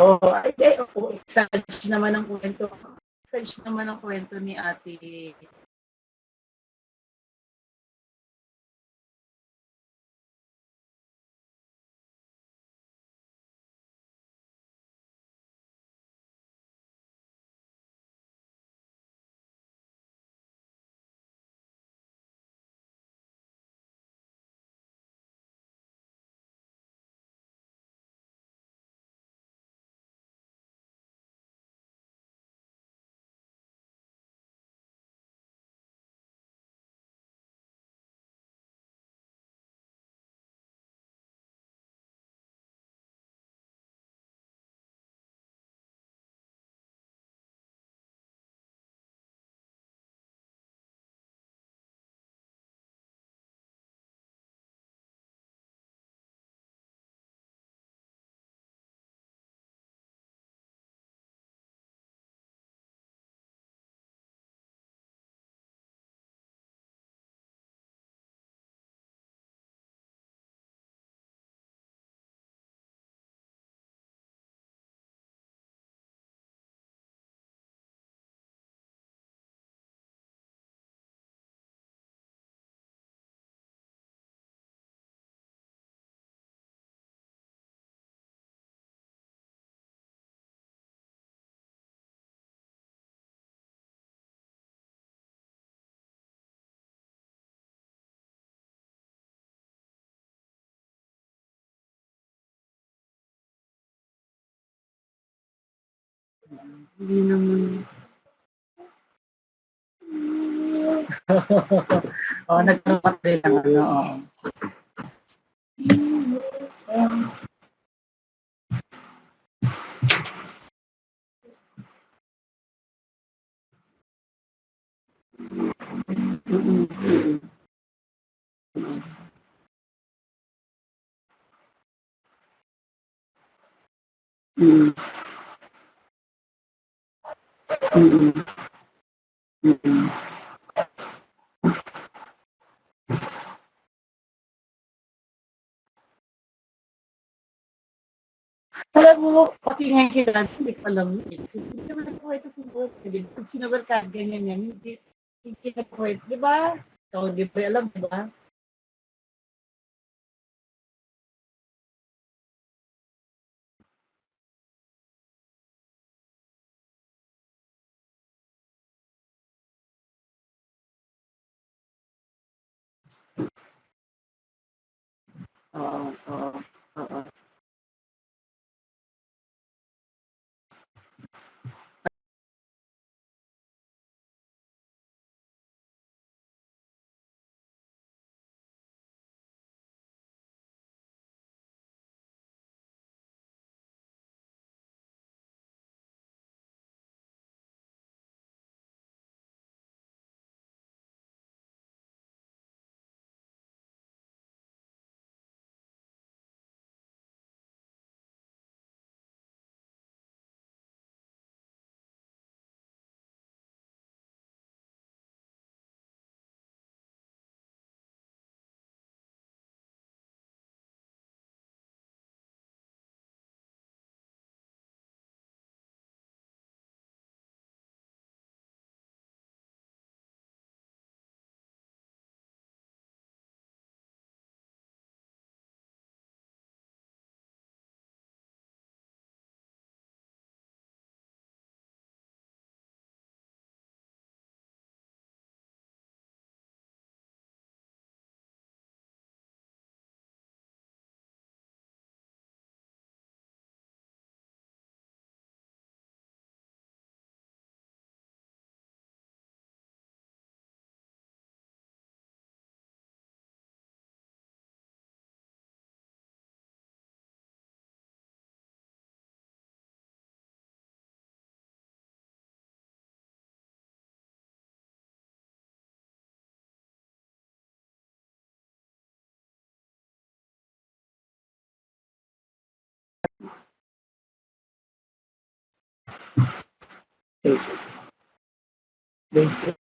Oo, ay, exaggerate naman ang kwento. Exaggerate naman ang kwento ni ate. Hindi naman. Oo, nagpapatay lang ano. Alam mo, pati nga yung kilala, hindi ko alam yun. Hindi naman nagpapahit sa boyfriend. Pag sinabar ka, ganyan yan, hindi nagpapahit. Di ba? So, hindi pa alam, di ba? Oo, oo, oo. Basic. Basic.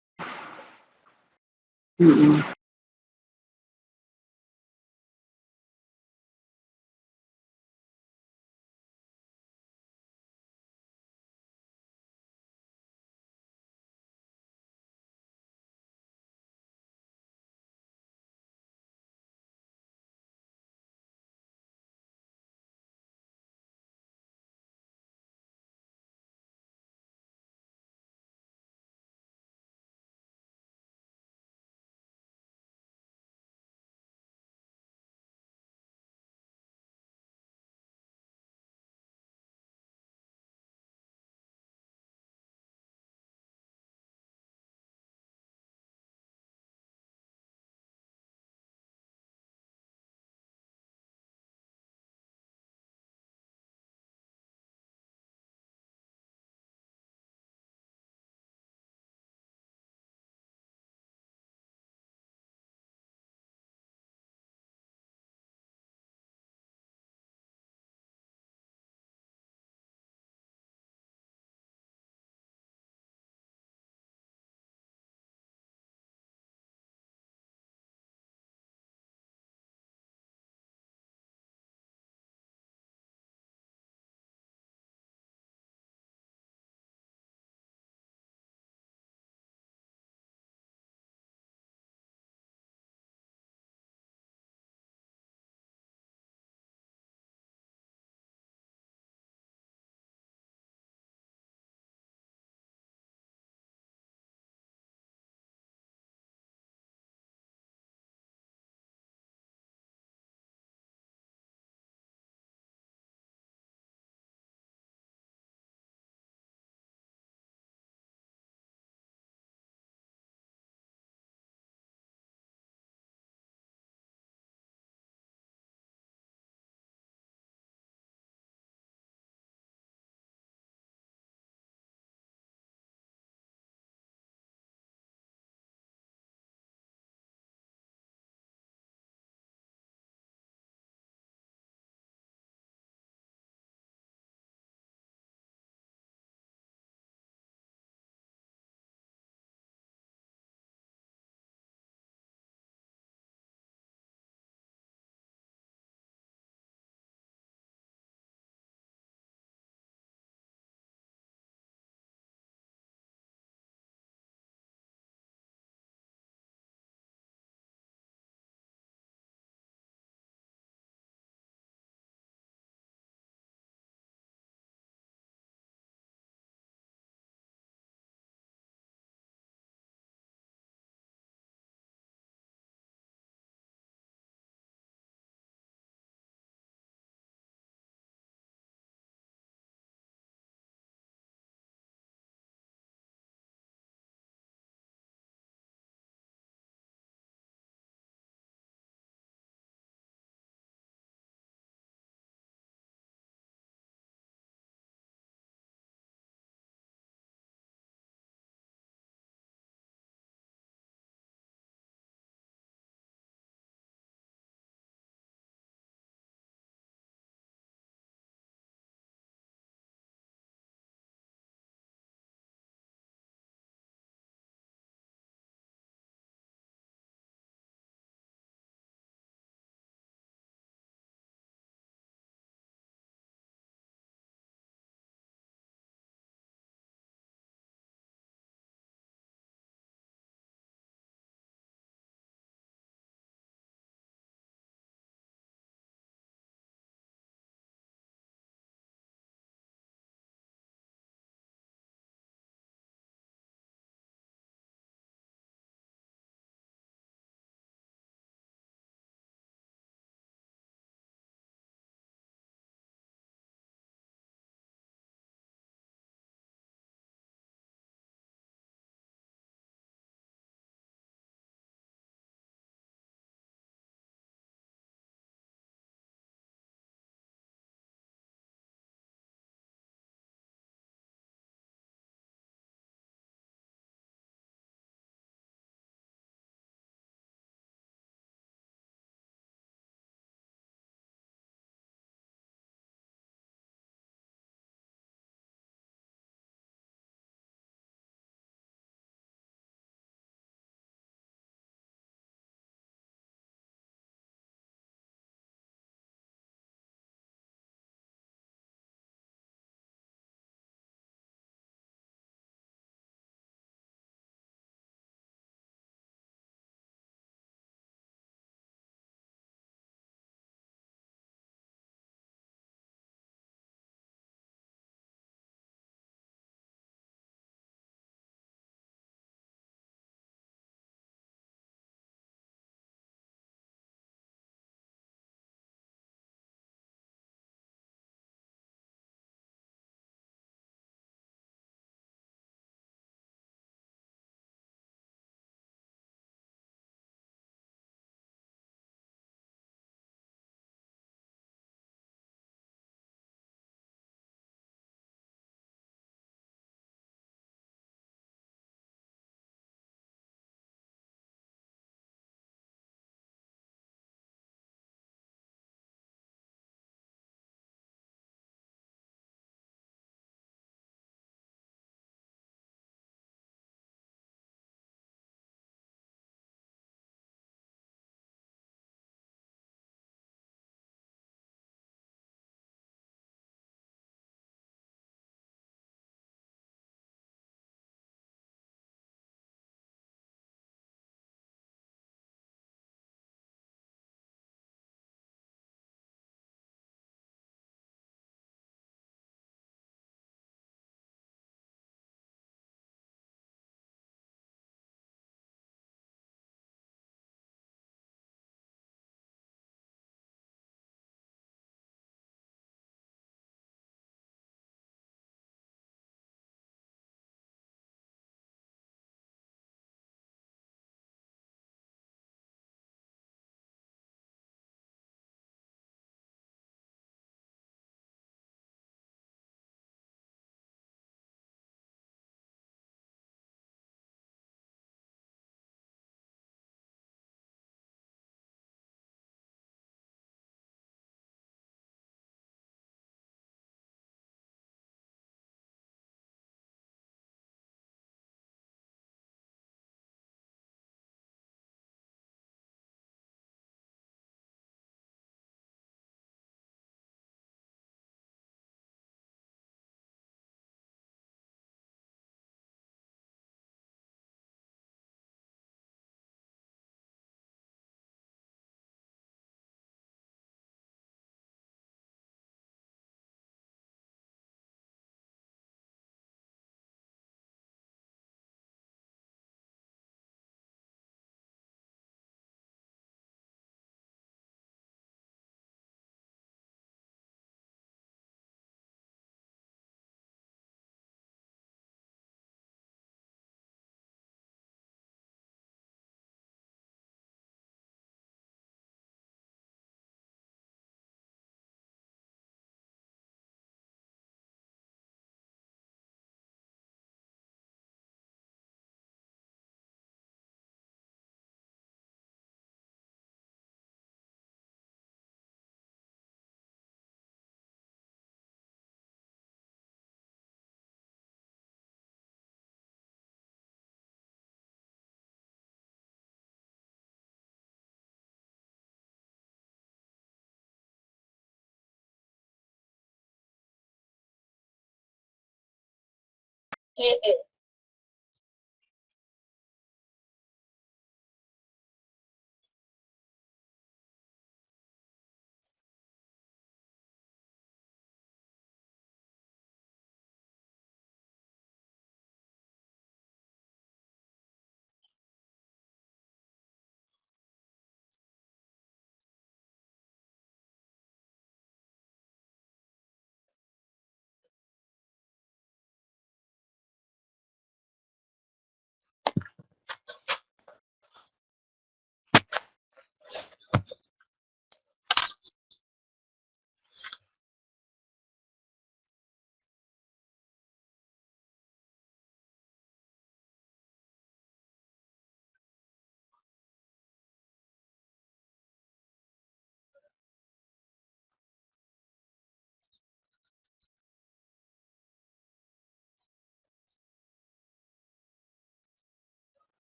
Mm.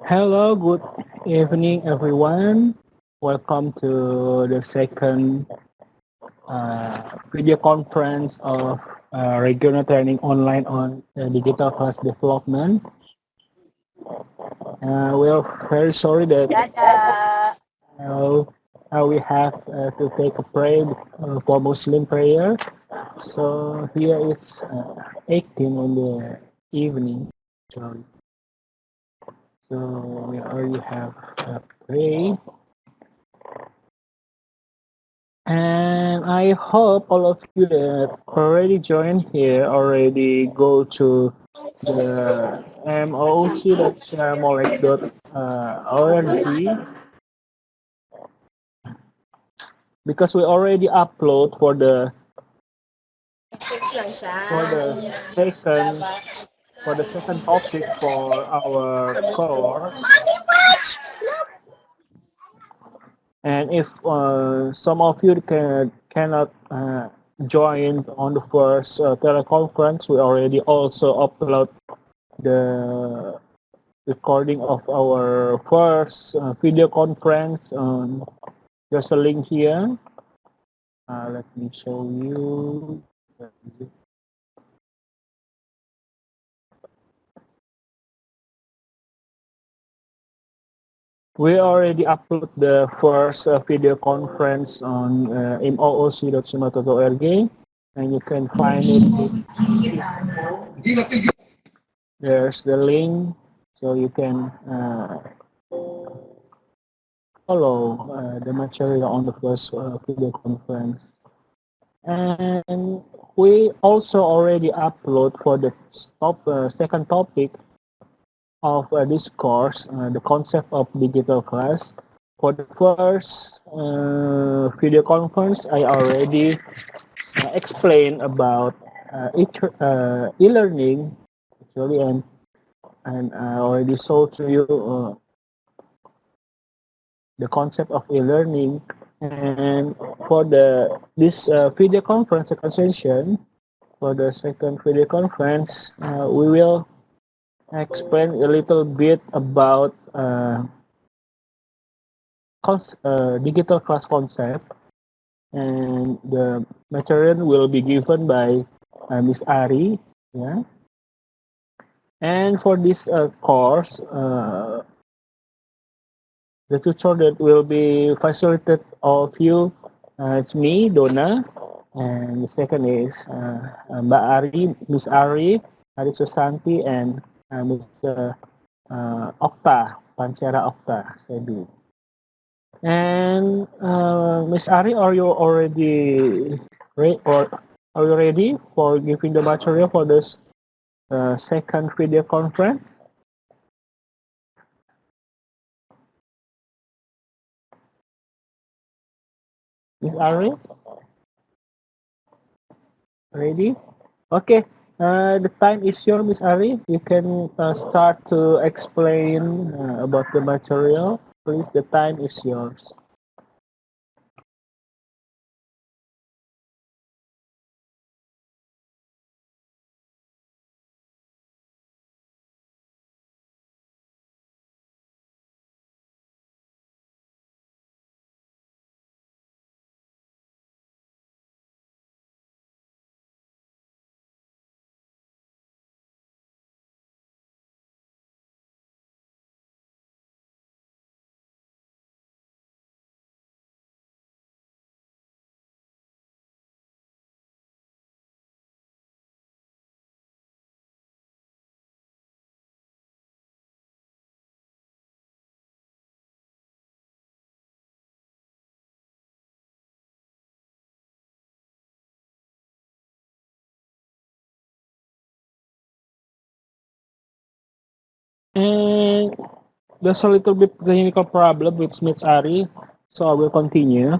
Hello, good evening, everyone. Welcome to the second video conference of regional training online on digital class development. We are very sorry that uh, we have to take a prayer for Muslim prayer. So here is 18 in the evening. Sorry. So we already have pray. And I hope all of you that already joined here already go to the mooc.molec.org because we already upload second for the second topic for our course. And if some of you cannot join on the first teleconference, we already also upload the recording of our first video conference. There's a link here. Let me show you. We already upload the first video conference on mooc.sumato.org, and you can find it. There's the link, so you can follow the material on the first video conference. And we also already upload for the second topic of this course, the concept of digital class. For the first video conference, I already explained about e-learning actually, and I already showed to you the concept of e-learning. And for this video conference second session, for the second video conference, we will explain a little bit about digital class concept, and the material will be given by Miss Ari. Yeah. And for this course, the tutor that will be facilitated of you, it's me, Donna, and the second is Mbak Ari, Miss Ari Susanti, and Mr. Okta, Pancera Okta, Sedu. And Miss Ari, are you already ready, or are you ready for giving the material for this second video conference? Miss Ari, ready? Okay. The time is yours, Miss Ari. You can start to explain about the material. Please, the time is yours. And there's a little bit technical problem with Miss Ari, so I will continue.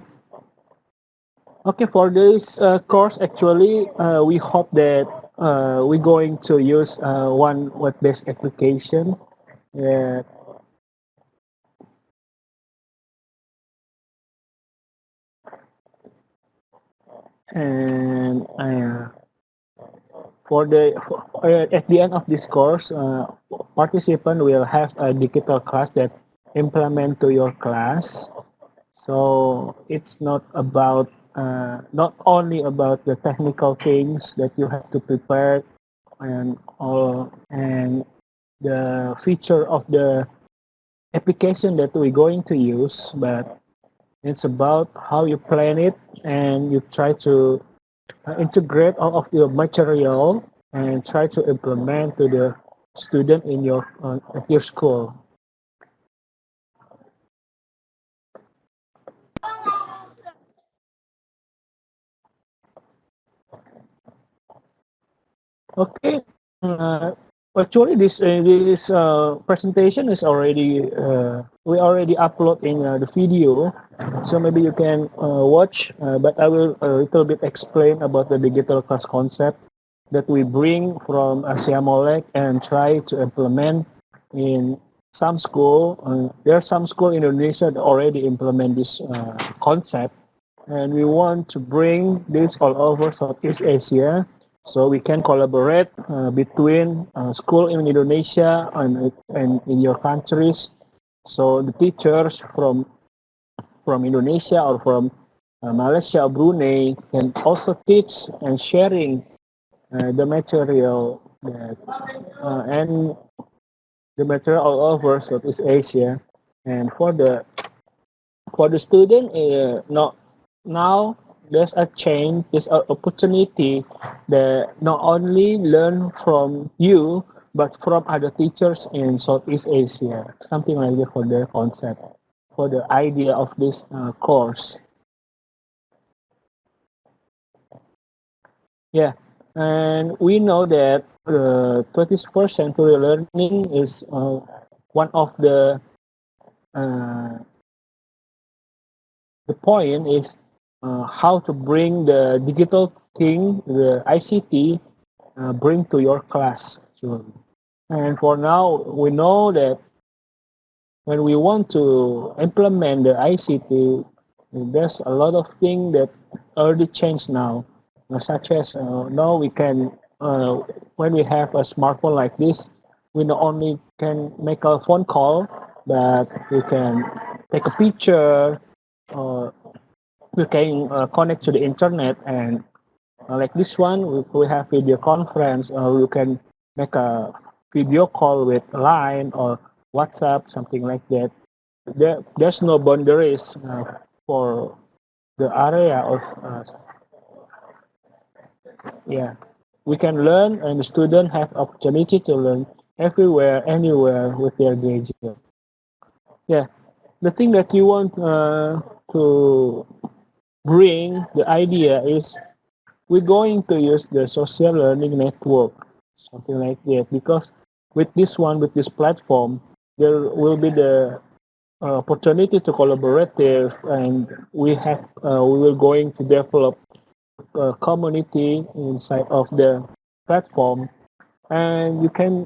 Okay, for this course, actually, we hope that we're going to use one web-based application. Uh, and At the end of this course, participant will have a digital class that implement to your class. So it's not only about the technical things that you have to prepare and the feature of the application that we're going to use, but it's about how you plan it and you try to integrate all of your material and try to implement to the student in at your school. Okay. Uh, Actually, this presentation is already we already upload in the video, so maybe you can watch. But I will a little bit explain about the digital class concept that we bring from Asia Molek and try to implement in some school. There are some school in Indonesia that already implement this concept, and we want to bring this all over Southeast Asia so we can collaborate between school in Indonesia and in your countries. So the teachers from Indonesia or from Malaysia or Brunei can also teach and sharing the material and the material all over Southeast Asia. And for the student, not now there's a change, there's an opportunity that not only learn from you, but from other teachers in Southeast Asia. Something like that for the concept, for the idea of this course. Yeah, and we know that 21st century learning is one of uh, the point is how to bring the digital thing, the ICT, bring to your class. So, and for now, we know that when we want to implement the ICT, there's a lot of things that already changed now, such as now we can, when we have a smartphone like this, we not only can make a phone call, but we can take a picture or we can connect to the internet and like this one we have video conference or you can make a video call with line or WhatsApp, something like that. There's no boundaries for the area of yeah, we can learn and the student have opportunity to learn everywhere anywhere with their gadget. Yeah, the thing that you want to bring the idea is we're going to use the social learning network, something like that, because with this one, with this platform, there will be the opportunity to collaborate and we will going to develop a community inside of the platform, and you can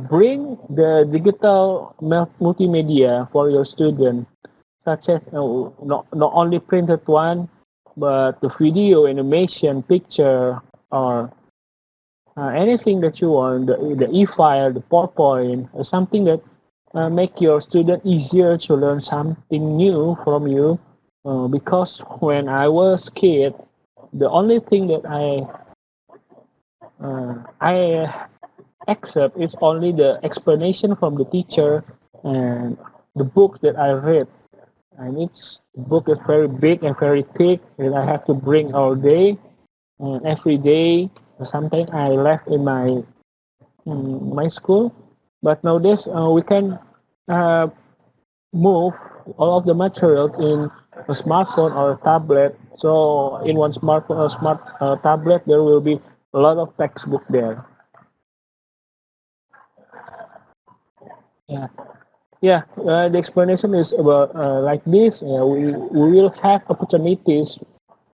bring the digital multimedia for your student, such as not only printed one, but the video, animation, picture, or anything that you want, the e-file, the PowerPoint, or something that make your student easier to learn something new from you. Because when I was kid, the only thing that I accept is only the explanation from the teacher and the book that I read. And each book is very big and very thick that I have to bring all day and every day. Sometimes I left in my school, but nowadays we can uh, move all of the material in a smartphone or a tablet. So in one smartphone or smart tablet, there will be a lot of textbook there. Yeah. Yeah, the explanation is about like this. We will have opportunities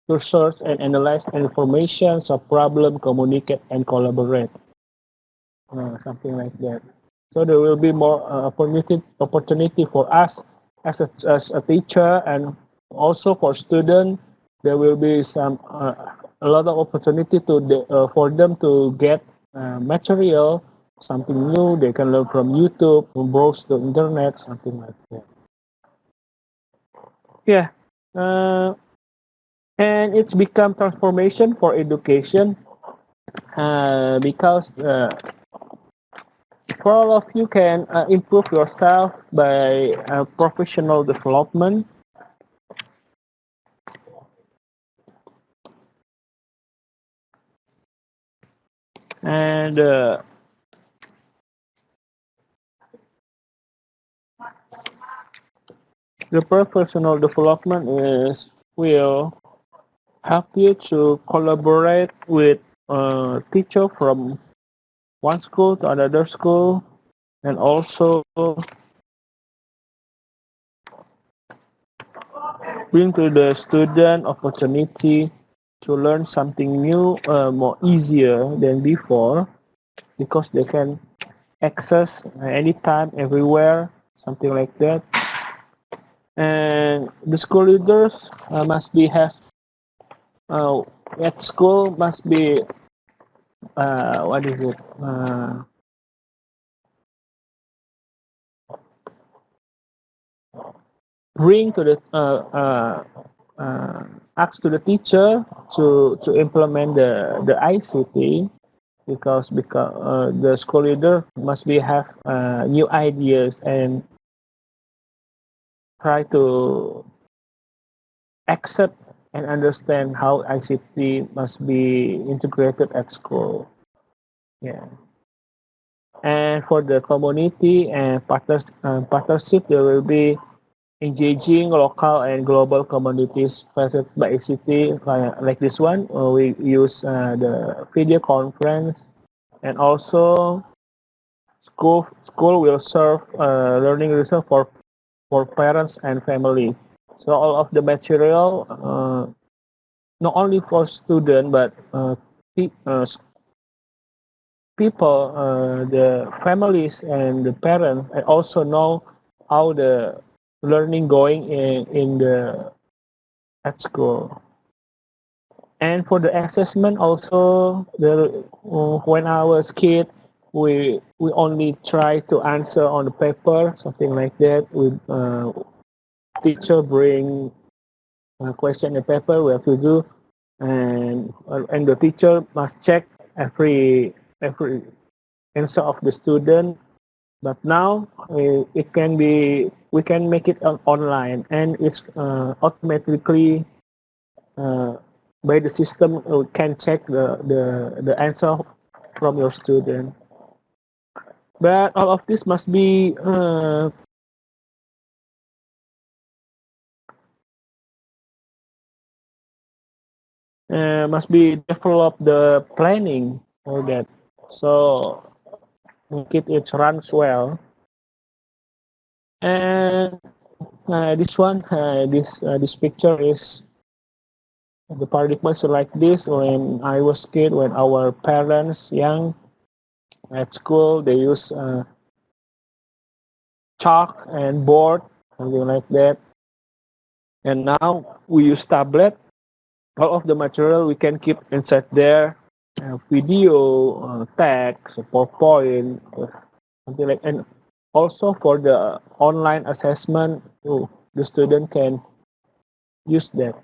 to search and analyze information, solve problem, communicate, and collaborate. Something like that. So there will be more opportunity for us as a teacher and also for student. There will be some a lot of opportunity for them to get material, something new. They can learn from YouTube, browse the internet, something like that. Yeah, uh, and it's become transformation for education because for all of you can improve yourself by professional development. And the professional development is will help you to collaborate with teacher from one school to another school, and also bring to the student opportunity to learn something new more easier than before, because they can access anytime, everywhere, something like that. And the school leaders must be have uh, at school must be what is it? Bring to the ask to the teacher to implement the ICT, because the school leader must be have new ideas and try to accept and understand how ICT must be integrated at school. Yeah. And for the community and partnership, there will be engaging local and global communities facilitated by ICT, like this one. We use the video conference, and also school will serve learning resource for parents and family. So all of the material, not only for students but people, the families and the parents, and also know how the learning going in the at school. And for the assessment also, when I was kid, we only try to answer on the paper, something like that. With teacher bring a question in paper, we have to do, and the teacher must check every answer of the student. But now it can be we can make it online, and it's automatically uh, by the system can check the answer from your student. But all of this must be develop the planning for that, so make it runs well. And this picture is the paradigms like this when I was kid, when our parents young at school, they use chalk and board, something like that. And now we use tablet. All of the material we can keep inside there, video, text, PowerPoint, something like. And also for the online assessment, the student can use that.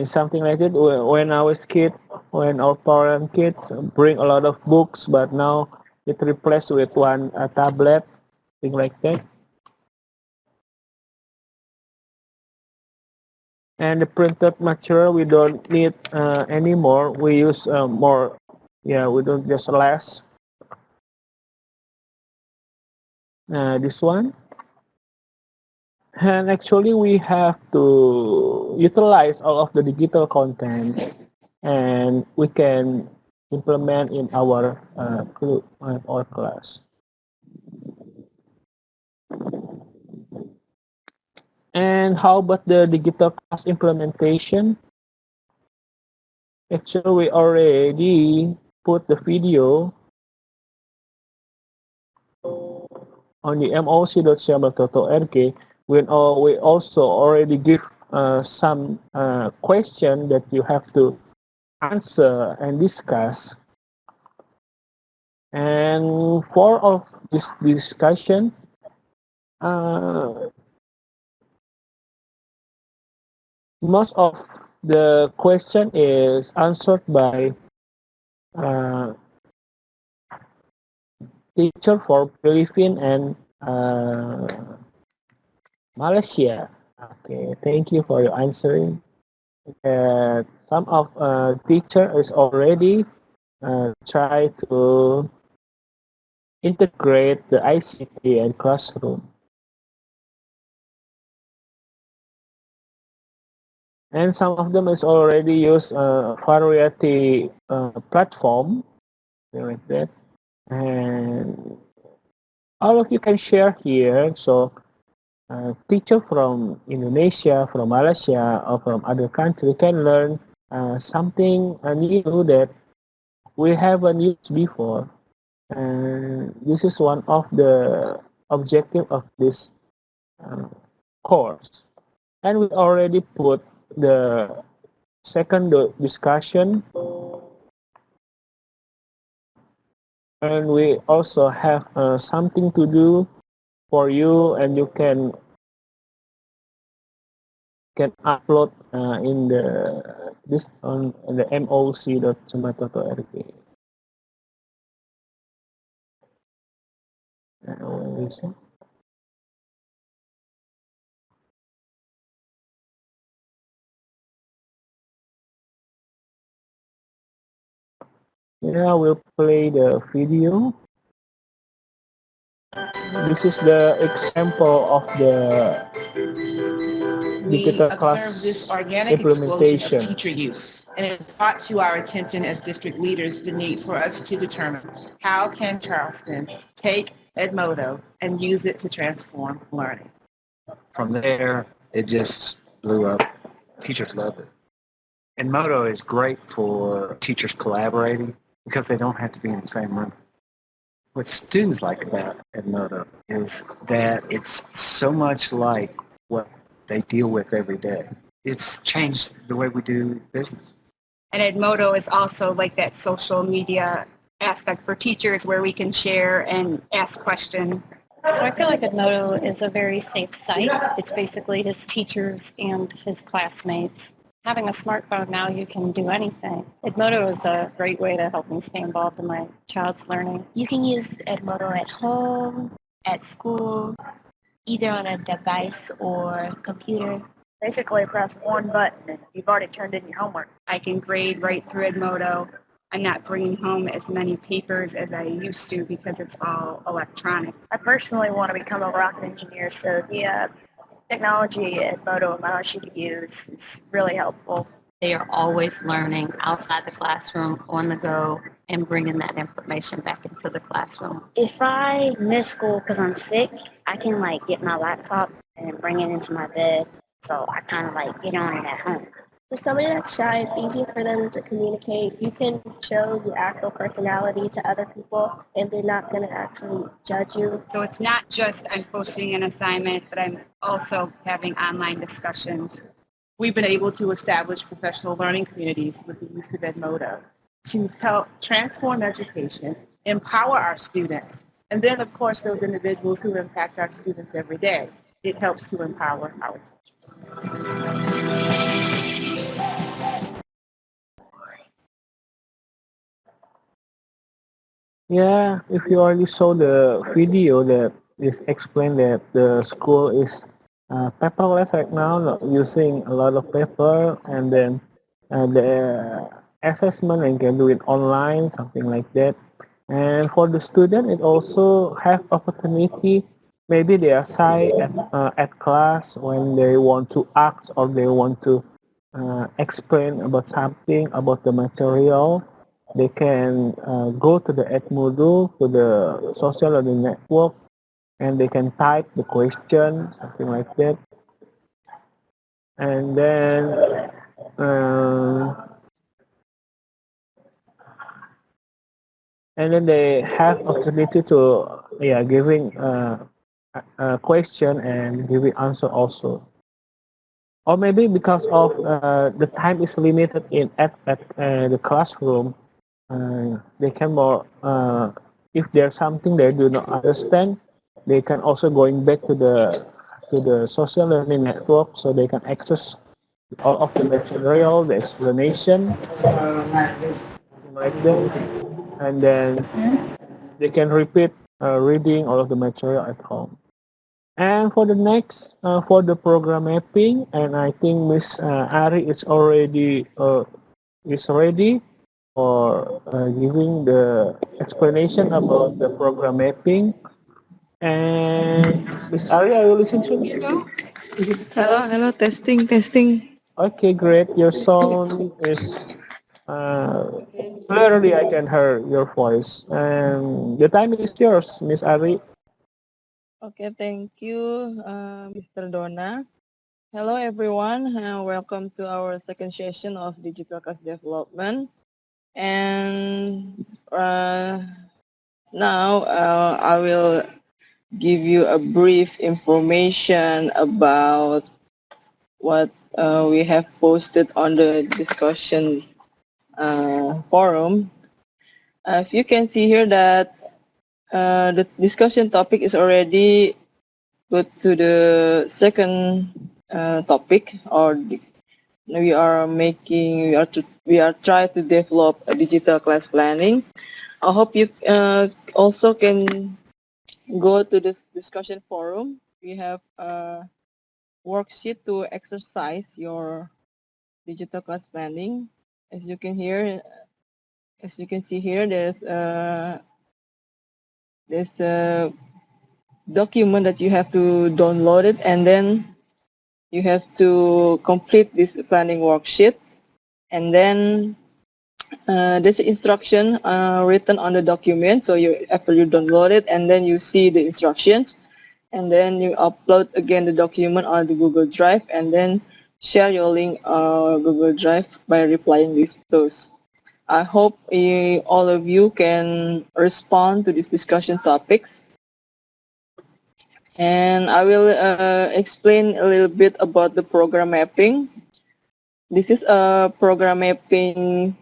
Something like that. When I was kid, when our parent kids bring a lot of books, but now it replaced with one tablet, thing like that. And the printed material we don't need anymore. We use more. Yeah, we don't just less. This one. And actually, we have to utilize all of the digital content, and we can implement in our class. And how about the digital class implementation? Actually, we already put the video on the moc.cml.org. We also already give some question that you have to answer and discuss. And for of this discussion, uh, most of the question is answered by uh, teacher for Philippines and Malaysia. Okay, thank you for your answering. Some of teacher is already try to integrate the ICT and classroom. And some of them is already use variety platform, like that. And all of you can share here. So teacher from Indonesia, from Malaysia, or from other country can learn something new that we haven't used before. And this is one of the objective of this uh, course. And we already put the second discussion, and we also have something to do for you, and you can upload in the this on the moc.sumato.rg. Yeah, we'll play the video. This is the example of the We digital observed class this organic explosion of implementation. teacher use, and it brought to our attention as district leaders the need for us to determine how can Charleston take Edmodo and use it to transform learning. From there, it just blew up. Teachers loved it. And Moto is great for teachers collaborating because they don't have to be in the same room. What students like about Edmodo is that it's so much like what they deal with every day. It's changed the way we do business. And Edmodo is also like that social media aspect for teachers where we can share and ask questions. So I feel like Edmodo is a very safe site. It's basically his teachers and his classmates. Having a smartphone now, you can do anything. Edmodo is a great way to help me stay involved in my child's learning. You can use Edmodo at home, at school, either on a device or computer. Basically, press one button and you've already turned in your homework. I can grade right through Edmodo. I'm not bringing home as many papers as I used to because it's all electronic. I personally want to become a rocket engineer, so the technology Edmodo allows you to use is really helpful. They are always learning outside the classroom, on the go, and bringing that information back into the classroom. If I miss school because I'm sick, I can get my laptop and bring it into my bed. So I kind of get on it at home. For somebody that's shy, it's easier for them to communicate. You can show your actual personality to other people and they're not going to actually judge you. So it's not just I'm posting an assignment, but I'm also having online discussions. We've been able to establish professional learning communities with the use of Edmodo to help transform education, empower our students, and then, of course, those individuals who impact our students every day. It helps to empower our teachers. Yeah, if you already saw the video that is explained that the school is paperless right now, not using a lot of paper, and then the assessment and can do it online, something like that. And for the student, it also have opportunity. Maybe they are shy at class when they want to ask or they want to explain about something about the material. They can go to the Edmodo, to the social learning network, and they can type the question, something like that. And then they have opportunity to giving a question and giving answer also. or maybe because of the time is limited in at the classroom, they can more if there's something they do not understand, they can also going back to the social learning network so they can access all of the material, the explanation, like that, and then they can repeat reading all of the material at home. And for the next, for the program mapping, and I think Miss Ari is ready for giving the explanation about the program mapping. And Miss Ari, are you listening to me now? Hello, testing, testing. Okay, great. Your sound is clearly I can hear your voice. And the time is yours, Miss Ari. Okay, thank you, Mr. Donna. Hello, everyone. Welcome to our second session of Digital Class Development. And now I will give you a brief information about what we have posted on the discussion forum. If you can see here that the discussion topic is already put to the second topic, or we are trying to develop a digital class planning. I hope you also can go to this discussion forum. We have a worksheet to exercise your digital class planning. As you can hear, as you can see here, there's a document that you have to download it, and then you have to complete this planning worksheet, and then there's instruction written on the document. So after you download it, and then you see the instructions, and then you upload again the document on the Google Drive, and then share your link Google Drive by replying those. I hope all of you can respond to these discussion topics. And I will explain a little bit about the program mapping. This is a program mapping,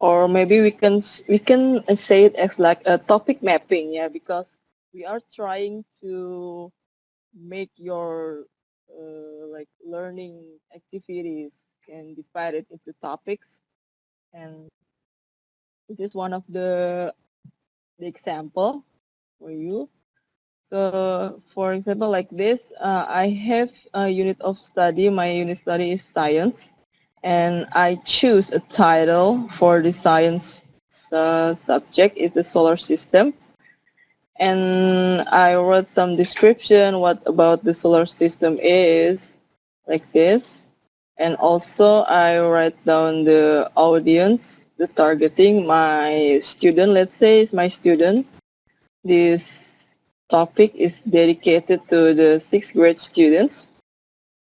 or maybe we can say it as like a topic mapping, yeah, because we are trying to make your like learning activities and divide it into topics, and this is one of the example for you. So, for example, like this, I have a unit of study. My unit study is science, and I choose a title for the science subject is the solar system. And I wrote some description what about the solar system is, like this. And also I write down the audience, the targeting, my student, let's say is my student. This topic is dedicated to the 6th grade students.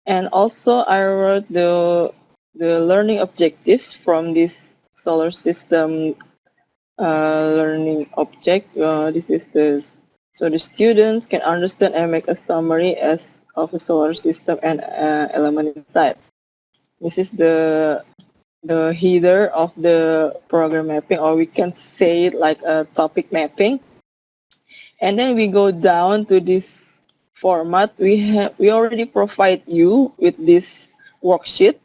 And also I wrote the learning objectives from this solar system learning object. This is so the students can understand and make a summary as of a solar system and element inside. This is the header of the program mapping, or we can say it like a topic mapping. And then we go down to this format. We already provide you with this worksheet.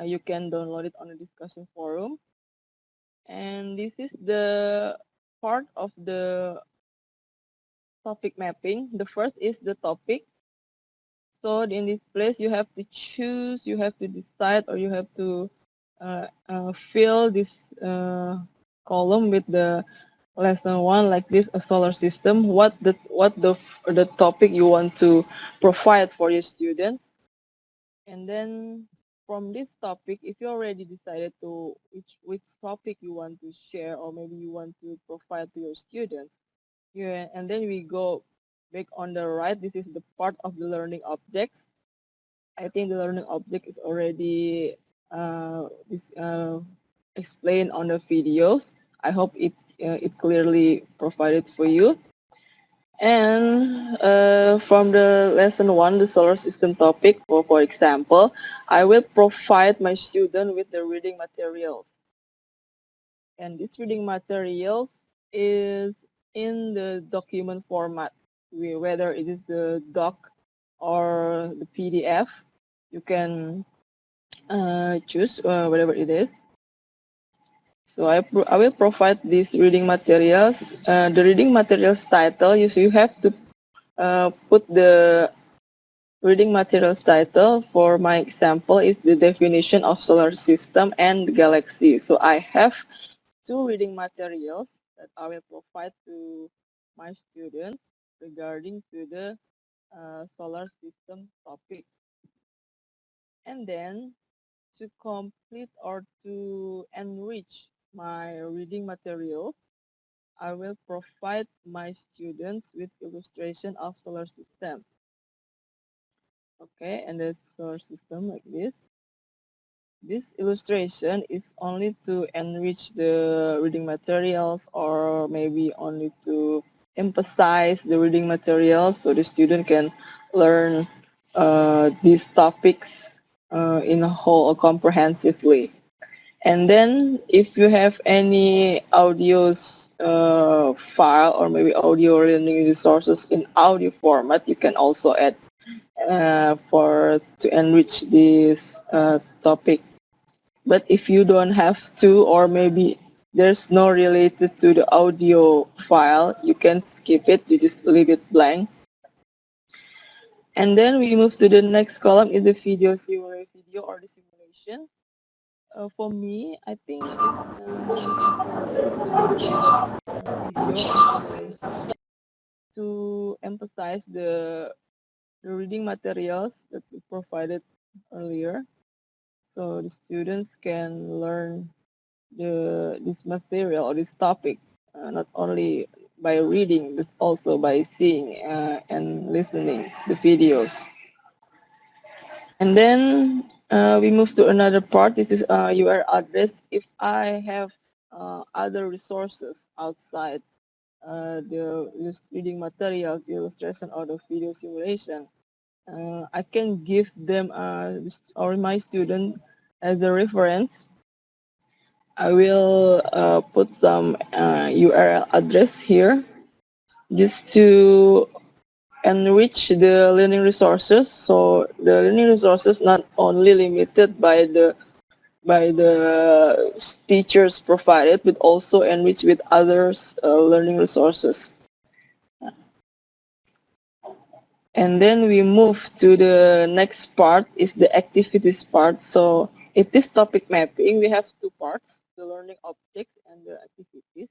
You can download it on the discussion forum. And this is the part of the topic mapping. The first is the topic. So in this place, you have to choose, you have to decide, or you have to fill this column with the lesson one, like this, a solar system. What the topic you want to provide for your students, and then from this topic, if you already decided to which topic you want to share, or maybe you want to provide to your students, yeah, and then we go back on the right. This is the part of the learning objects. I think the learning object is already explained on the videos. I hope it clearly provided for you. And from the lesson 1, the solar system topic, for example, I will provide my student with the reading materials. And this reading materials is in the document format, whether it is the doc or the PDF. You can choose whatever it is. So I will provide these reading materials. The reading materials title, you have to put the reading materials title. For my example is the definition of solar system and galaxy. So I have 2 reading materials that I will provide to my students regarding to the solar system topic. And then to complete or to enrich my reading materials, I will provide my students with illustration of solar system. Okay, and the solar system like this. This illustration is only to enrich the reading materials or maybe only to emphasize the reading materials so the student can learn these topics in a whole or comprehensively. And then if you have any audios file or maybe audio learning resources in audio format, you can also add to enrich this topic. But if you don't have to, or maybe there's no related to the audio file, you can skip it, you just leave it blank. And then we move to the next column is the video or the simulation. For me, I think it's to emphasize the reading materials that we provided earlier, so the students can learn this material or this topic not only by reading but also by seeing and listening the videos. And then we move to another part. This is URL address. If I have other resources outside the reading material, the illustration, or the video simulation, I can give them or my student as a reference. I will put some URL address here just to enrich the learning resources. So the learning resources not only limited by the teachers provided, but also enriched with others learning resources. And then we move to the next part is the activities part. So in this topic mapping, we have 2 parts, the learning objects and the activities.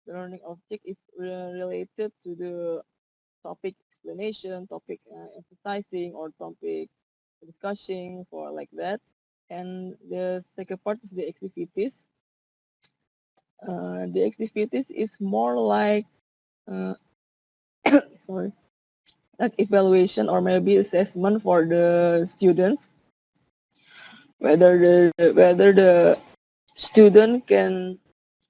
The learning object is related to the topic explanation, topic emphasizing, or topic discussing, for like that. And the second part is the activities. The activities is more like sorry, like evaluation or maybe assessment for the students, whether the student can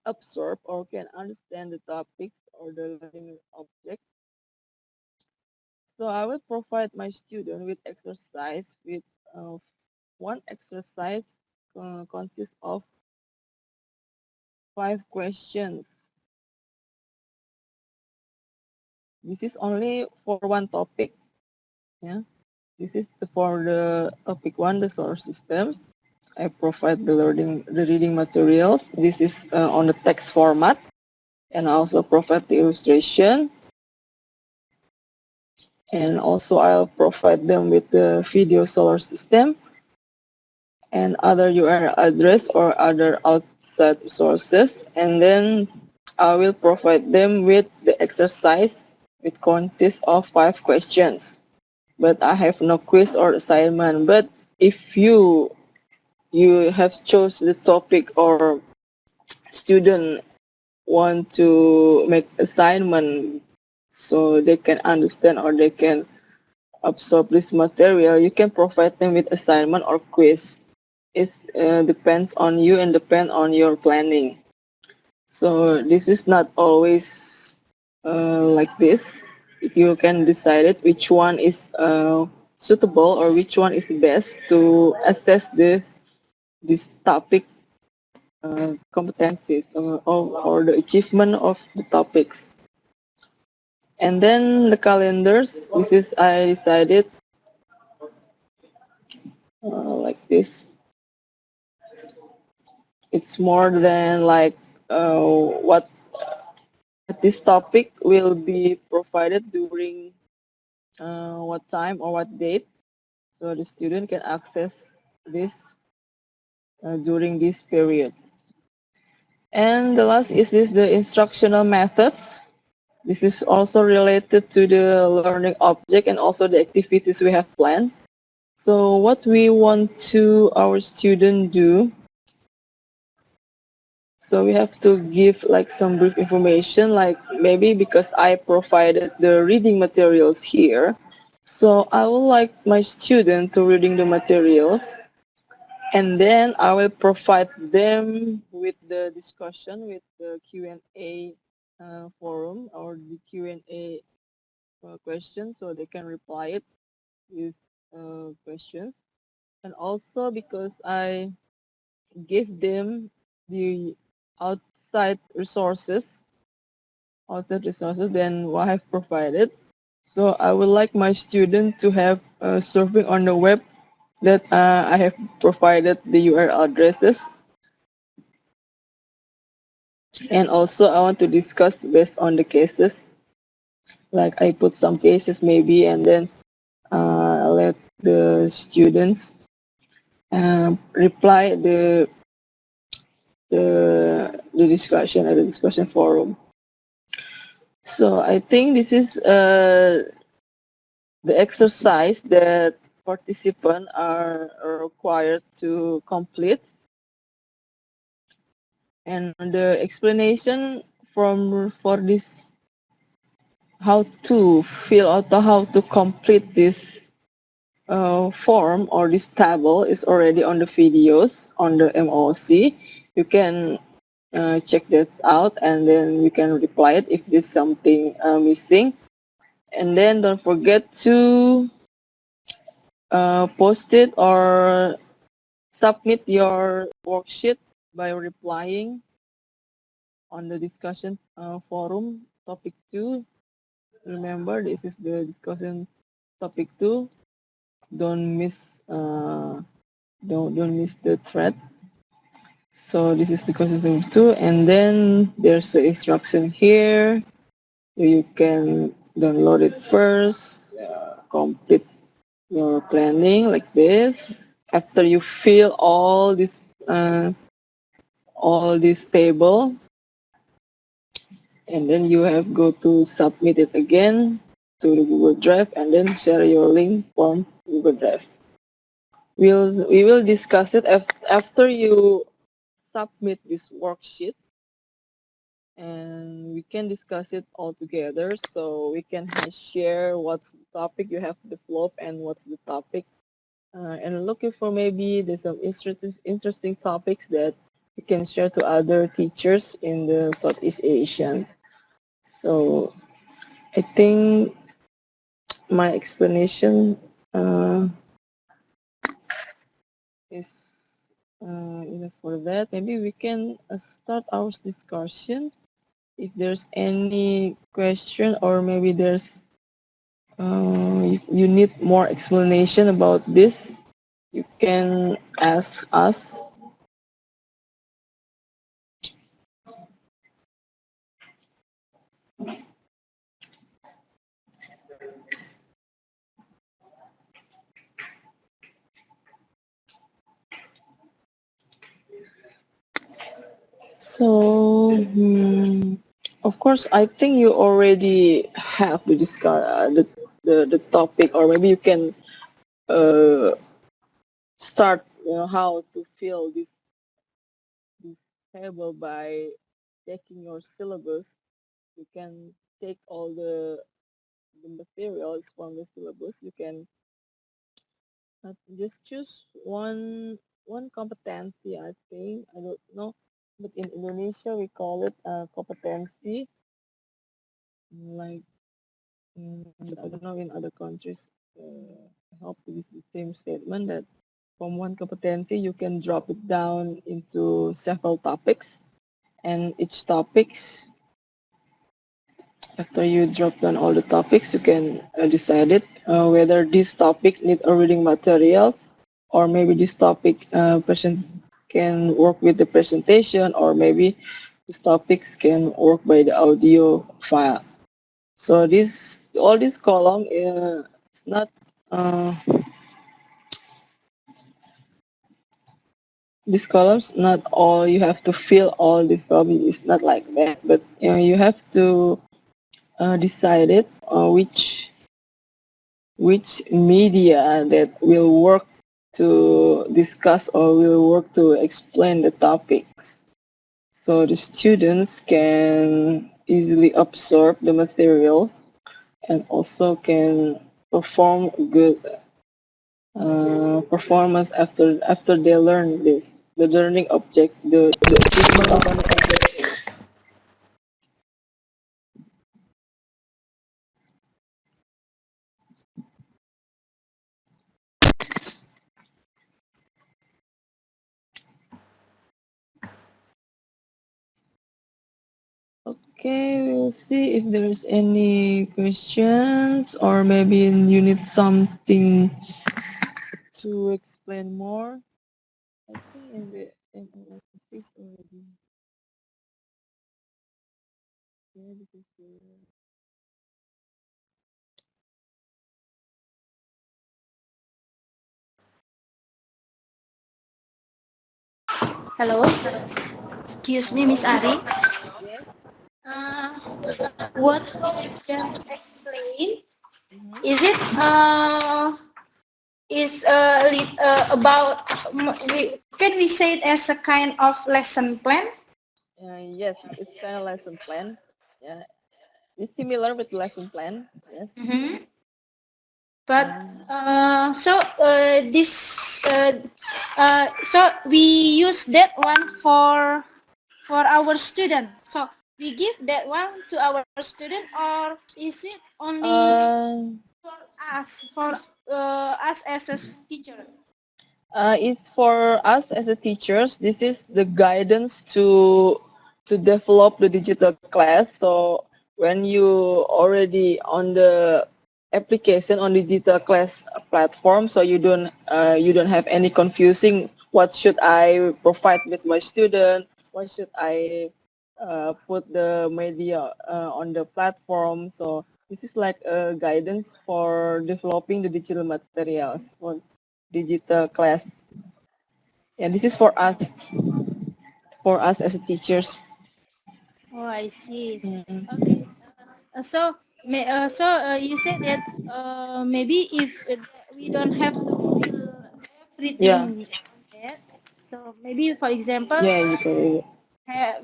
absorb or can understand the topics or the learning object. So I will provide my student with exercise with one exercise consists of 5 questions. This is only for one topic. Yeah, this is for the topic 1, the solar system. I provide the reading materials. This is on the text format, and I also provide the illustration. And also I'll provide them with the video solar system and other URL address or other outside sources. And then I will provide them with the exercise, which consists of 5 questions. But I have no quiz or assignment. But if you have chose the topic or student want to make assignment so they can understand or they can absorb this material, you can provide them with assignment or quiz. It depends on you and depend on your planning. So this is not always like this. if you can decide it which one is suitable or which one is best to assess this topic competencies or the achievement of the topics. And then the calendars, this is I decided like this. It's more than like what this topic will be provided during what time or what date, so the student can access this during this period. And the last is the instructional methods. This is also related to the learning object and also the activities we have planned. So what we want to our student do, so we have to give like some brief information, like maybe because I provided the reading materials here, so I would like my student to reading the materials, and then I will provide them with the discussion with the Q&A forum or the Q&A question, so they can reply it with questions. And also because I give them the outside resources than what I've provided. So I would like my student to have surfing on the web that I have provided the URL addresses. And also I want to discuss based on the cases. Like I put some cases maybe, and then let the students reply the discussion at the discussion forum. So I think this is the exercise that participants are required to complete. And the explanation for this how to fill out or how to complete this form or this table is already on the videos on the MOC. You can check that out, and then you can reply it if there's something missing. And then don't forget to post it or submit your worksheet by replying on the discussion forum topic 2. Remember, this is the discussion topic 2. Don't miss don't miss the thread. So this is the discussion topic 2, and then there's the instruction here. So you can download it first, complete your planning like this. After you fill all this table, and then you have go to submit it again to the Google Drive, and then share your link from Google Drive. We will discuss it after you submit this worksheet, and we can discuss it all together, so we can share what's the topic you have developed and what's the topic, and looking for maybe there's some interesting topics that you can share to other teachers in the Southeast Asian. So I think my explanation is enough for that. Maybe we can start our discussion. If there's any question, or maybe there's you need more explanation about this, you can ask us. So, of course, I think you already have the discuss the topic, or maybe you can start how to fill this table by taking your syllabus. You can take all the materials from the syllabus. You can just choose one competency. I think, I don't know, but in Indonesia we call it competency. Like I don't know in other countries. I hope it is the same statement that from one competency you can drop it down into several topics, and each topics after you drop down all the topics you can decide it whether this topic need a reading materials, or maybe this topic person can work with the presentation, or maybe these topics can work by the audio file. So this all this column is not these columns not all you have to fill all these columns. It's not like that, but you have to decide it which media that will work to discuss or will work to explain the topics, so the students can easily absorb the materials and also can perform good performance after they learn this. The learning object, the achievement of learning objective. Okay, we'll see if there's any questions, or maybe you need something to explain more. I think in the analysis already. Yeah, this is the. Hello. Excuse me, Miss Ari. Yes. Uh, what you just explained, Mm-hmm. is it about can we say it as a kind of lesson plan? Yes, it's kind of lesson plan. Yeah, it's similar with lesson plan. Yes. Mm-hmm. But so we use that one for our student. So we give that one to our student, or is it only for us as a teacher? It's for us as a teachers. This is the guidance to develop the digital class. So when you already on the application on digital class platform, so you don't have any confusing. What should I provide with my students? What should I put the media on the platform? So this is like a guidance for developing the digital materials for digital class. Yeah, this is for us as teachers. Oh, I see. Mm-hmm. Okay. You said that maybe if we don't have to fill Yeah. everything on that, so maybe for example, Yeah, you can.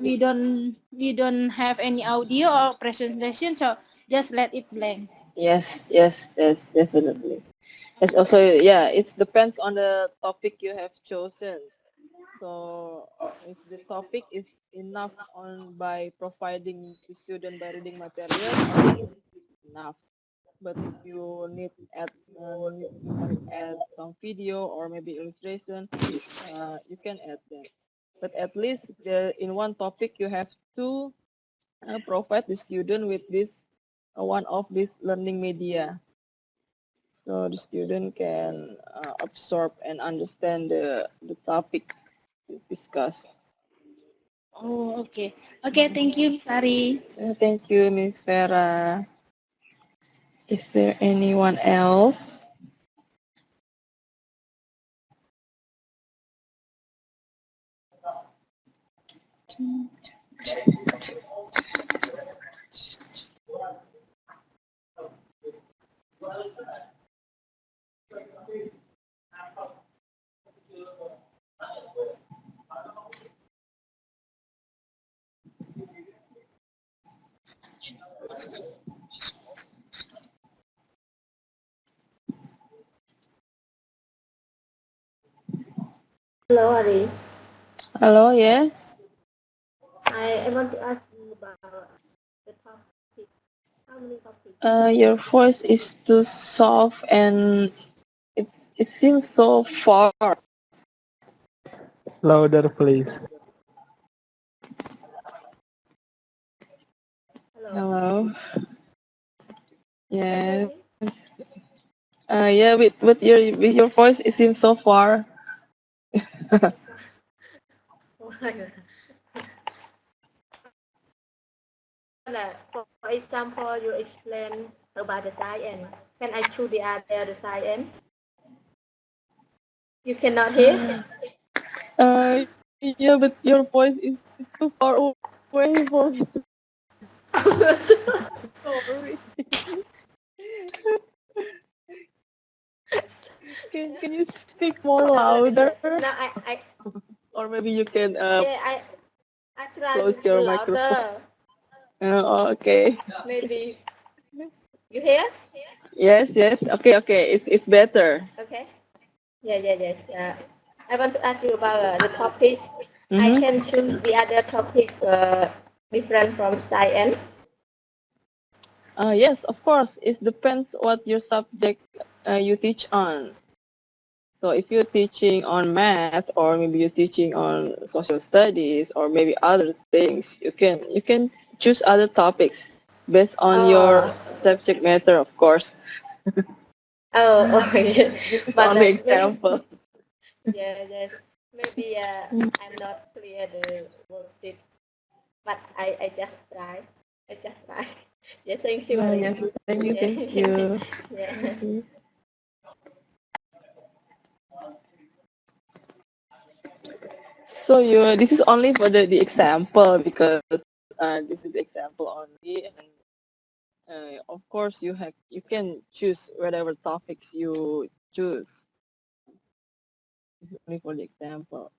we don't have any audio or presentation, so just let it blank. Yes, definitely. It's also, yeah, it depends on the topic you have chosen. So if the topic is enough on by providing to student by reading materials, I think it is enough. But if you need to add some video or maybe illustration, you can add them. But at least in one topic you have to provide the student with this one of this learning media, so the student can absorb and understand the topic discussed. Oh, okay. Okay, thank you, Miss Ari. Thank you, Miss Vera. Is there anyone else? Hello, Ari. Hello, yes. I want to ask you about the topic. Your voice is too soft and it seems so far. Louder, please. Hello. Yes. Yeah, with your voice, it seems so far. For example, you explain about the science. Can I choose the science? You cannot hear? Yeah, but your voice is too far away for me. Sorry. Can you speak more louder? No, I Or maybe you can yeah, I try close to your microphone. louder. Okay. Maybe you hear? Yes, yes. Okay. It's better. Okay. Yes. I want to ask you about the topic. I Mm-hmm. can choose the other topic different from science. Yes, of course. It depends what your subject you teach on. So if you're teaching on math, or maybe you're teaching on social studies, or maybe other things, you can choose other topics based on your Oh, subject matter, of course. yeah. This is But only maybe, example. yes. Maybe I'm not clear the worksheet, but I just try. I just try. Yeah, thank you, Maria. Yes, thank you, Yeah. thank you. Yeah. Okay. So this is only for the example, because this is the example only, and of course you can choose whatever topics you choose. This is only for the example.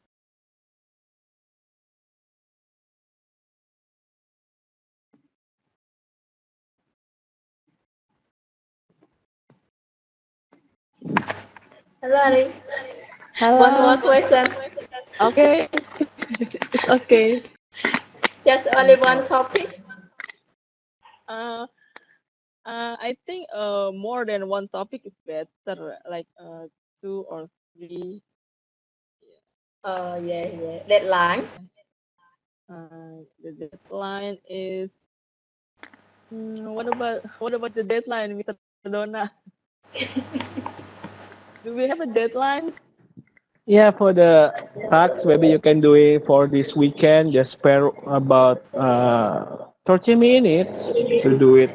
Hello, Ali. Hello. One more question. Okay. It's okay. Just only one topic. Uh, I think more than one topic is better, like two or three. Oh, yeah. Deadline. The deadline is what about the deadline, Mr. Donna? Do we have a deadline? Yeah, for the tasks, maybe you can do it for this weekend. Just spare about 30 minutes to do it.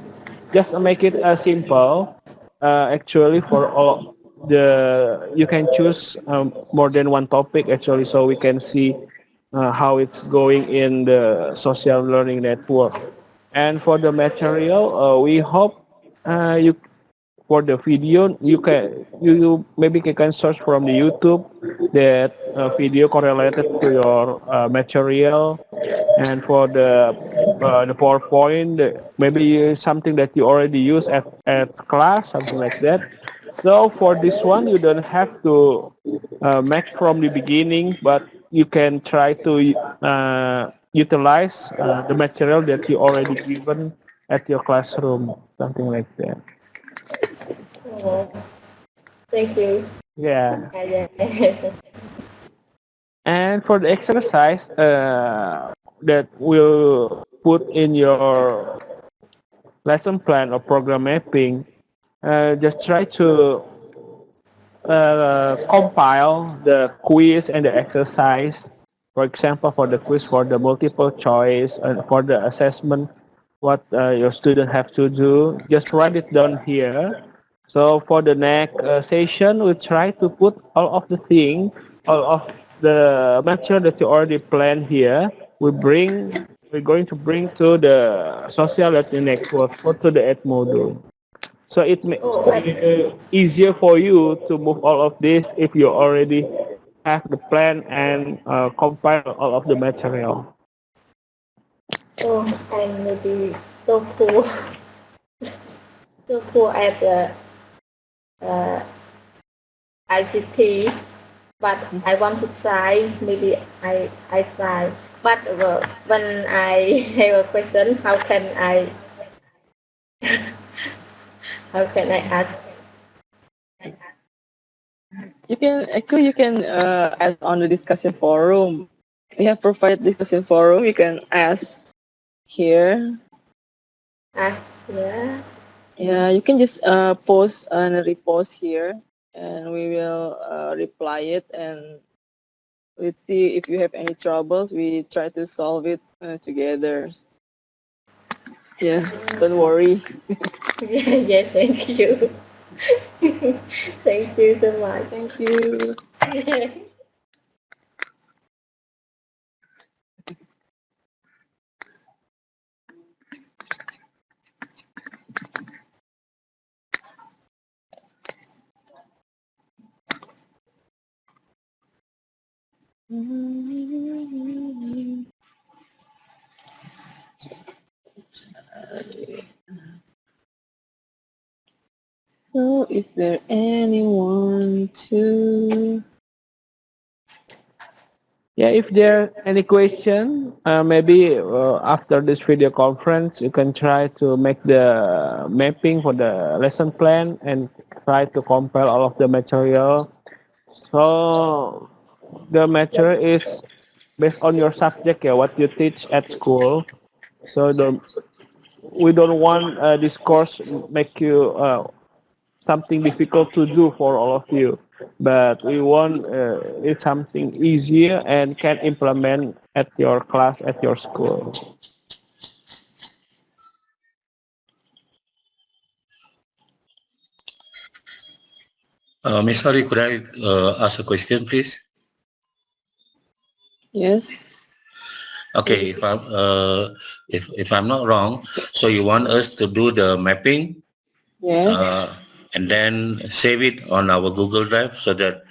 Just make it simple. Actually, for all you can choose more than one topic actually, so we can see how it's going in the social learning network. And for the material, we hope you for the video you maybe you can search from the YouTube that video correlated to your material, and for the PowerPoint maybe something that you already use at class, something like that. So for this one you don't have to make from the beginning, but you can try to utilize the material that you already given at your classroom, something like that. Oh, thank you. Yeah. Yeah. And for the exercise that will put in your lesson plan or program mapping, just try to compile the quiz and the exercise. For example, for the quiz, for the multiple choice, and for the assessment, what your student have to do, just write it down here. So for the next session, we try to put all of the thing, all of the material that you already planned here. We're going to bring to the social learning network or to the ed module. So it makes it easier for you to move all of this if you already have the plan and compile all of the material. Oh, I'm maybe so cool. So cool at the uh, ICT, but I want to try. Maybe I try. But when I have a question, how can I How can I ask? You can ask on the discussion forum. We have provided discussion forum. You can ask here. Ask, yeah. Yeah, you can just post and repost here, and we will reply it, and let's see if you have any troubles. We try to solve it together. Yeah, don't worry. Yeah, yeah, thank you. Thank you so much. Thank you. So, is there anyone to? Yeah, if there any question, maybe after this video conference, you can try to make the mapping for the lesson plan and try to compile all of the material. So the material is based on your subject, yeah, what you teach at school. So we don't want this course make you something difficult to do for all of you, but we want it something easier and can implement at your class at your school. Miss Hari, could I ask a question, please? Yes. Okay, if I'm not wrong, so you want us to do the mapping, Yes. And then save it on our Google Drive so that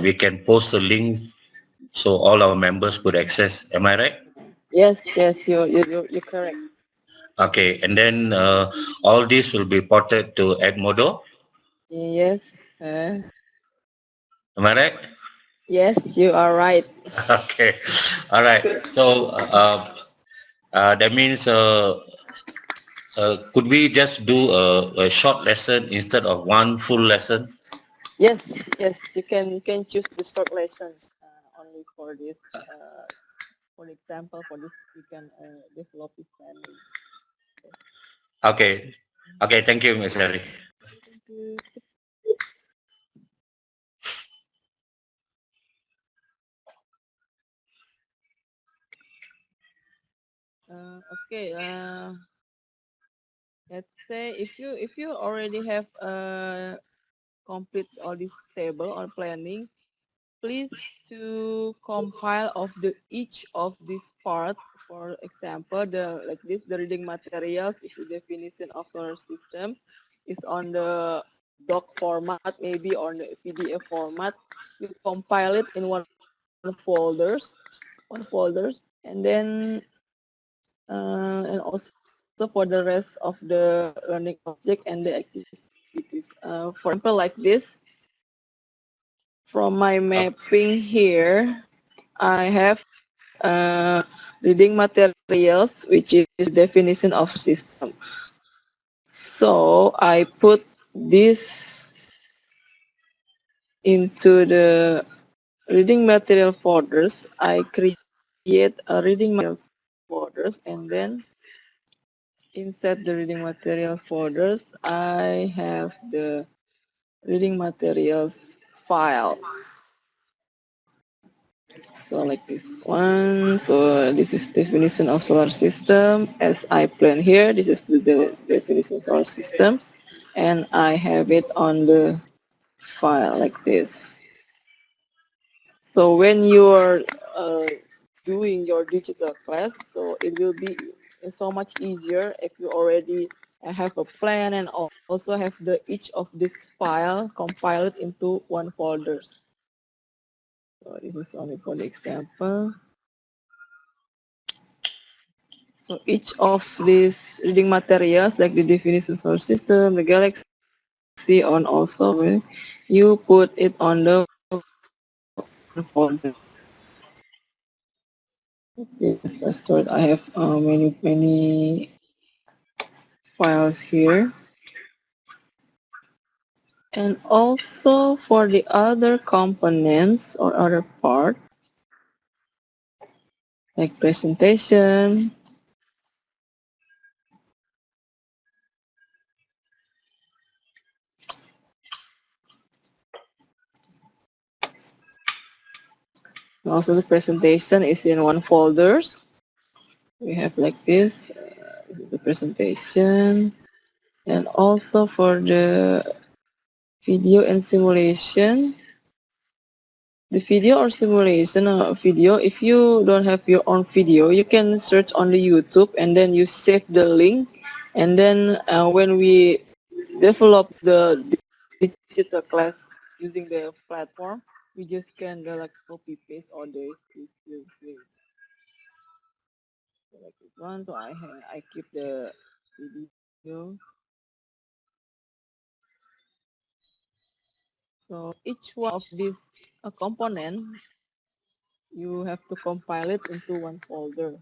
we can post a link so all our members could access. Am I right? Yes, yes, you're correct. Okay, and then all this will be ported to Edmodo. Yes. Am I right? Yes, you are right. Okay, all right. So that means could we just do a short lesson instead of one full lesson? Yes, yes, you can choose the short lesson only for this. For example, for this you can develop this planning. Okay, okay. Thank you, Ms. Hari. Thank you. Okay. Let's say if you already have complete all this table on planning, please to compile of the each of this part. For example, the like this, the reading materials is the definition of solar system is on the doc format, maybe on the PDF format. You compile it in one folders, and then and also for the rest of the learning object and the activities. For example, like this, from my mapping here, I have reading materials, which is definition of system. So I put this into the reading material folders. I create a reading material folders, and then inside the reading material folders, I have the reading materials file. So like this one. So this is definition of solar system as I plan here. This is the definition of solar system, and I have it on the file like this. So when you are doing your digital class, so it will be so much easier if you already have a plan and also have the each of this file compiled into one folders. So this is only for the example. So each of these reading materials, like the definition source system, the galaxy, on also, you put it on the folder. Yes, I have many files here. And also for the other components or other part, like presentation, also the presentation is in one folders. We have like this, this is the presentation. And also for the video and simulation, the video or simulation video, if you don't have your own video, you can search on the YouTube and then you save the link. And then when we develop the digital class using the platform, we just can like copy paste all this link. So like this one, so I keep the video. So each one of these component, you have to compile it into one folder.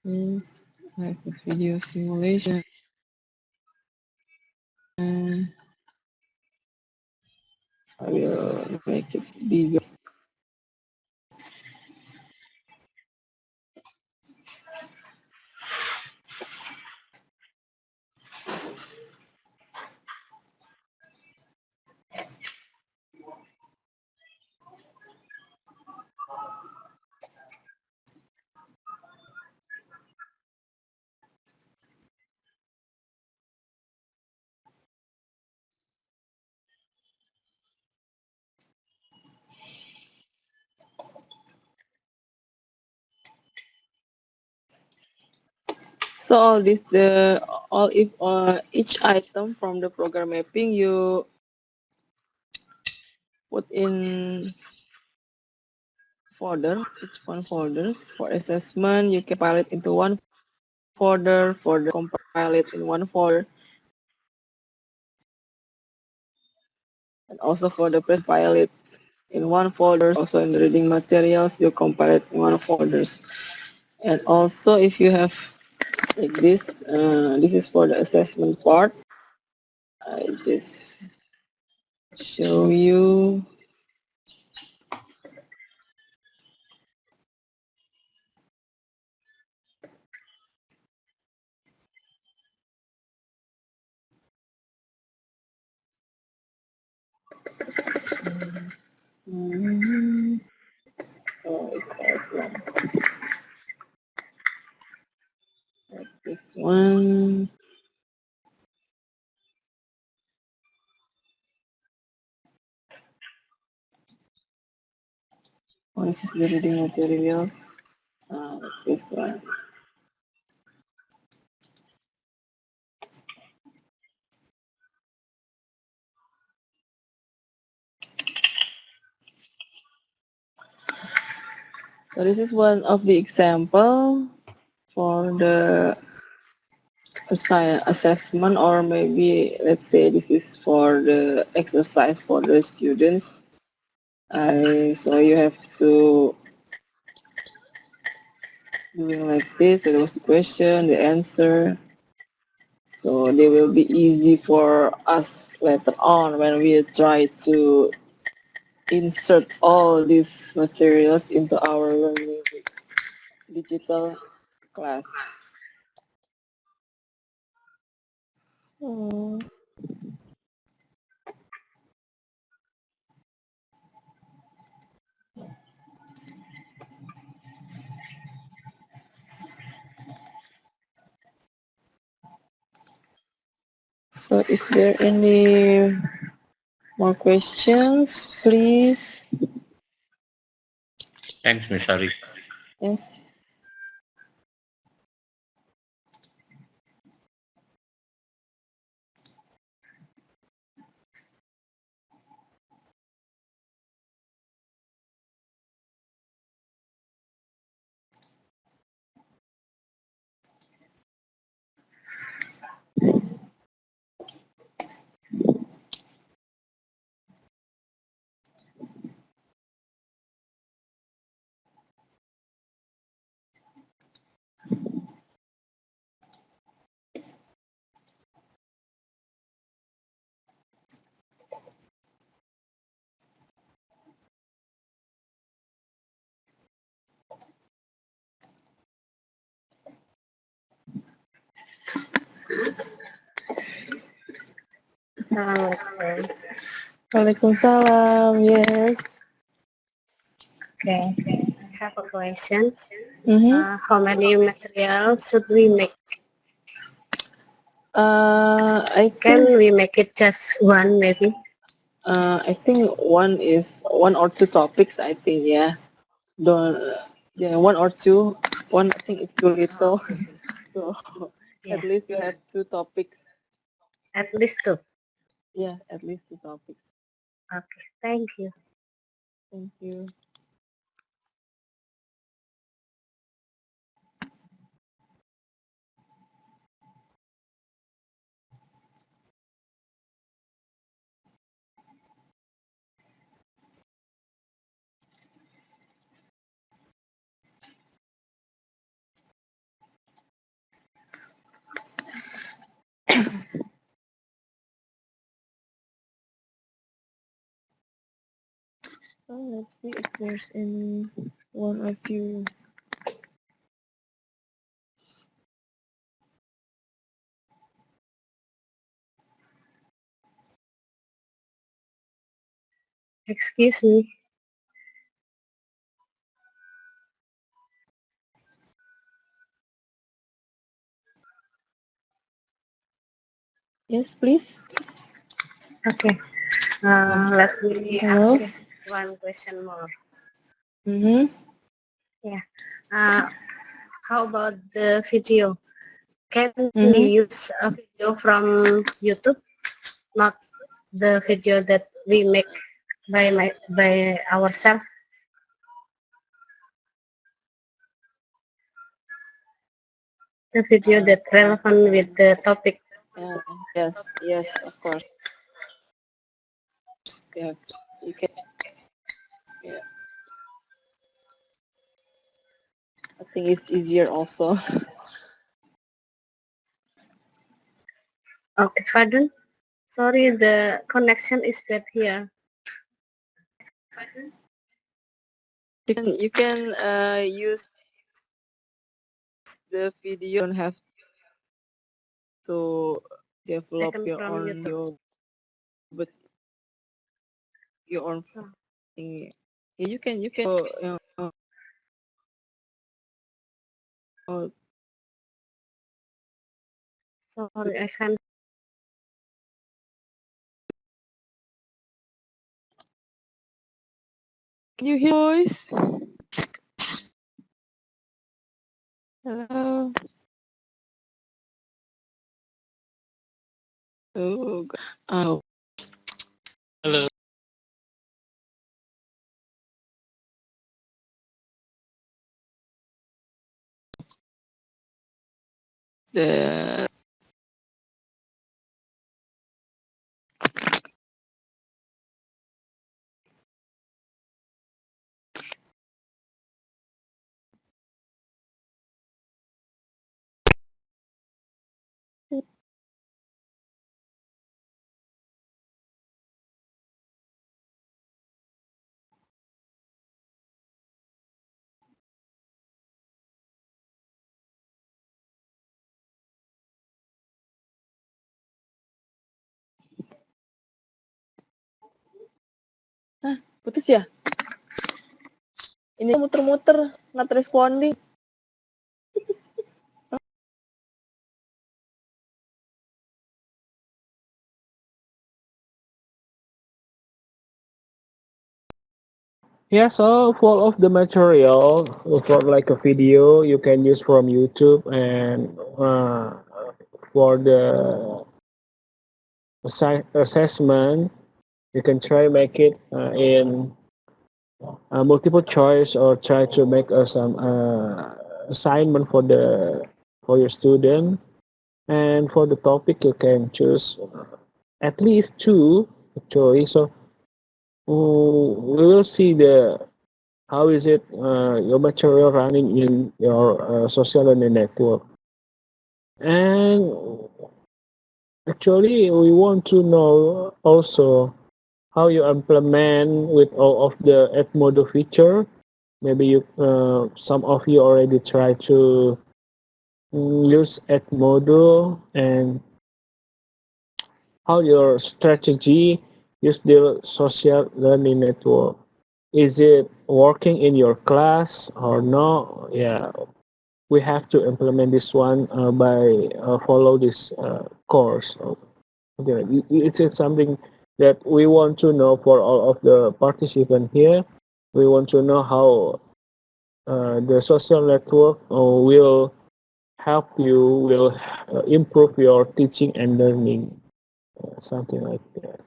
Yes, I have the video simulation. And I will make it bigger. So all this, if each item from the program mapping you put in folder, each one folders. For assessment, you can compile it into one folder. For the compile it in one folder, and also for the press file it in one folder. Also in the reading materials, you compile it in one folders. And also if you have like this, this is for the assessment part. I just show you. Oh, like this one. Oh, this is the reading materials. Like this one. So this is one of the example for the assessment, or maybe let's say this is for the exercise for the students. So you have to doing like this. It was the question, the answer. So they will be easy for us later on when we try to insert all these materials into our learning digital class. So if there are any more questions, please. Thanks, Miss Ari. Yes. Assalamualaikum. Waalaikumsalam. Yes. Okay, I have a question. Mm-hmm. How many materials should we make? I Can think we make it just one maybe? I think one or two topics. I think don't yeah one or two. One I think it's too little. So Yeah, at least you have two topics. at least two. Yeah, at least two topics. Okay, thank you. Thank you. So let's see if there's any one of you. Excuse me. Yes, please. Okay. Let me Hello. ask one question more. Mm-hmm. Yeah. How about the video? Can Mm-hmm. we use a video from YouTube, not the video that we make by ourselves? The video that relevant with the topic. Yes, yes, of course. Yeah, you can. Yeah, I think it's easier also. Okay, pardon. Sorry, the connection is bad here. You can use the video. You don't have to develop Taken your from own YouTube. your own Oh. thing. Yeah, you can. Sorry, I can't. Can you hear voice? Hello. Oh, oh. Hello. The putus ya? Ini muter-muter, not responding. Yeah, so for all of the material, for like a video, you can use from YouTube, and for the assessment, you can try make it in multiple choice, or try to make some assignment for your student. And for the topic, you can choose at least two actually. So we will see the how is it your material running in your social learning network. And actually, we want to know also how you implement with all of the Edmodo feature. Maybe some of you already try to use Edmodo, and how your strategy use the social learning network. Is it working in your class or no? Yeah, we have to implement this one by follow this course. Okay, it is something that we want to know for all of the participants here. We want to know how the social network will help you, will improve your teaching and learning, something like that.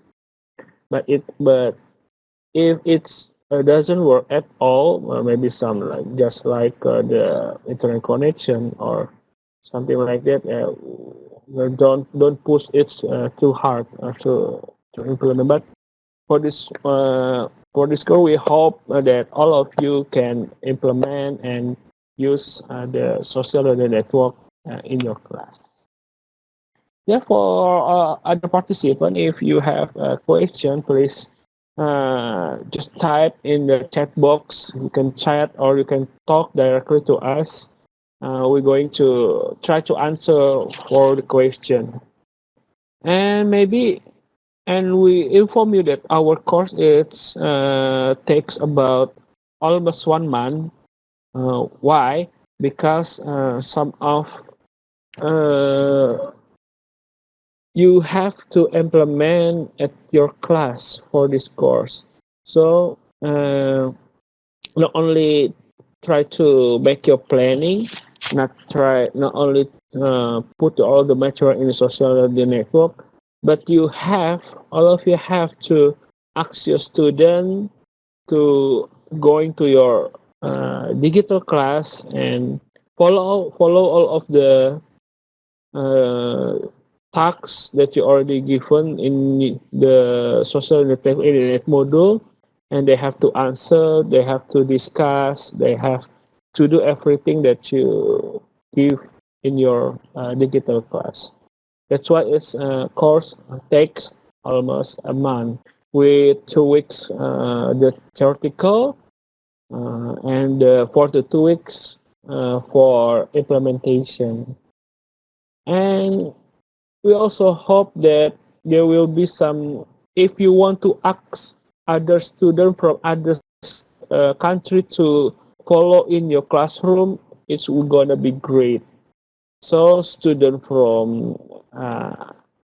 But if it's doesn't work at all, maybe some like just like the internet connection or something like that. Don't push it too hard to implement. But for this goal, we hope that all of you can implement and use the social media network in your class. Yeah, for other participant, if you have a question, please just type in the chat box. You can chat or you can talk directly to us. We're going to try to answer for the question. And maybe, and we inform you that our course is takes about almost 1 month. Why? Because some of you have to implement at your class for this course. So not only try to make your planning, not only put all the material in the social media network, but all of you have to ask your student to going to your digital class and follow all of the uh, tasks that you already given in the social network internet module, and they have to answer, they have to discuss, they have to do everything that you give in your digital class. That's why its course takes almost a month with 2 weeks the theoretical and for the 2 weeks for implementation. And we also hope that there will be some, if you want to ask other students from other country to follow in your classroom, it's gonna be great. So students from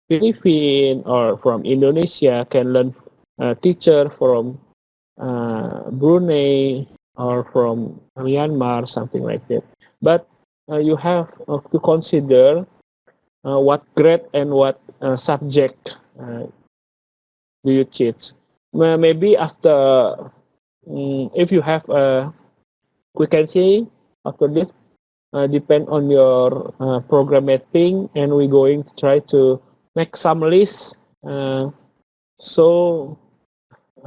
Philippines or from Indonesia can learn teacher from Brunei or from Myanmar, something like that. But you have to consider what grade and what subject do you teach. Maybe after, if you have a vacancy after this, depend on your program mapping, and we're going to try to make some list. So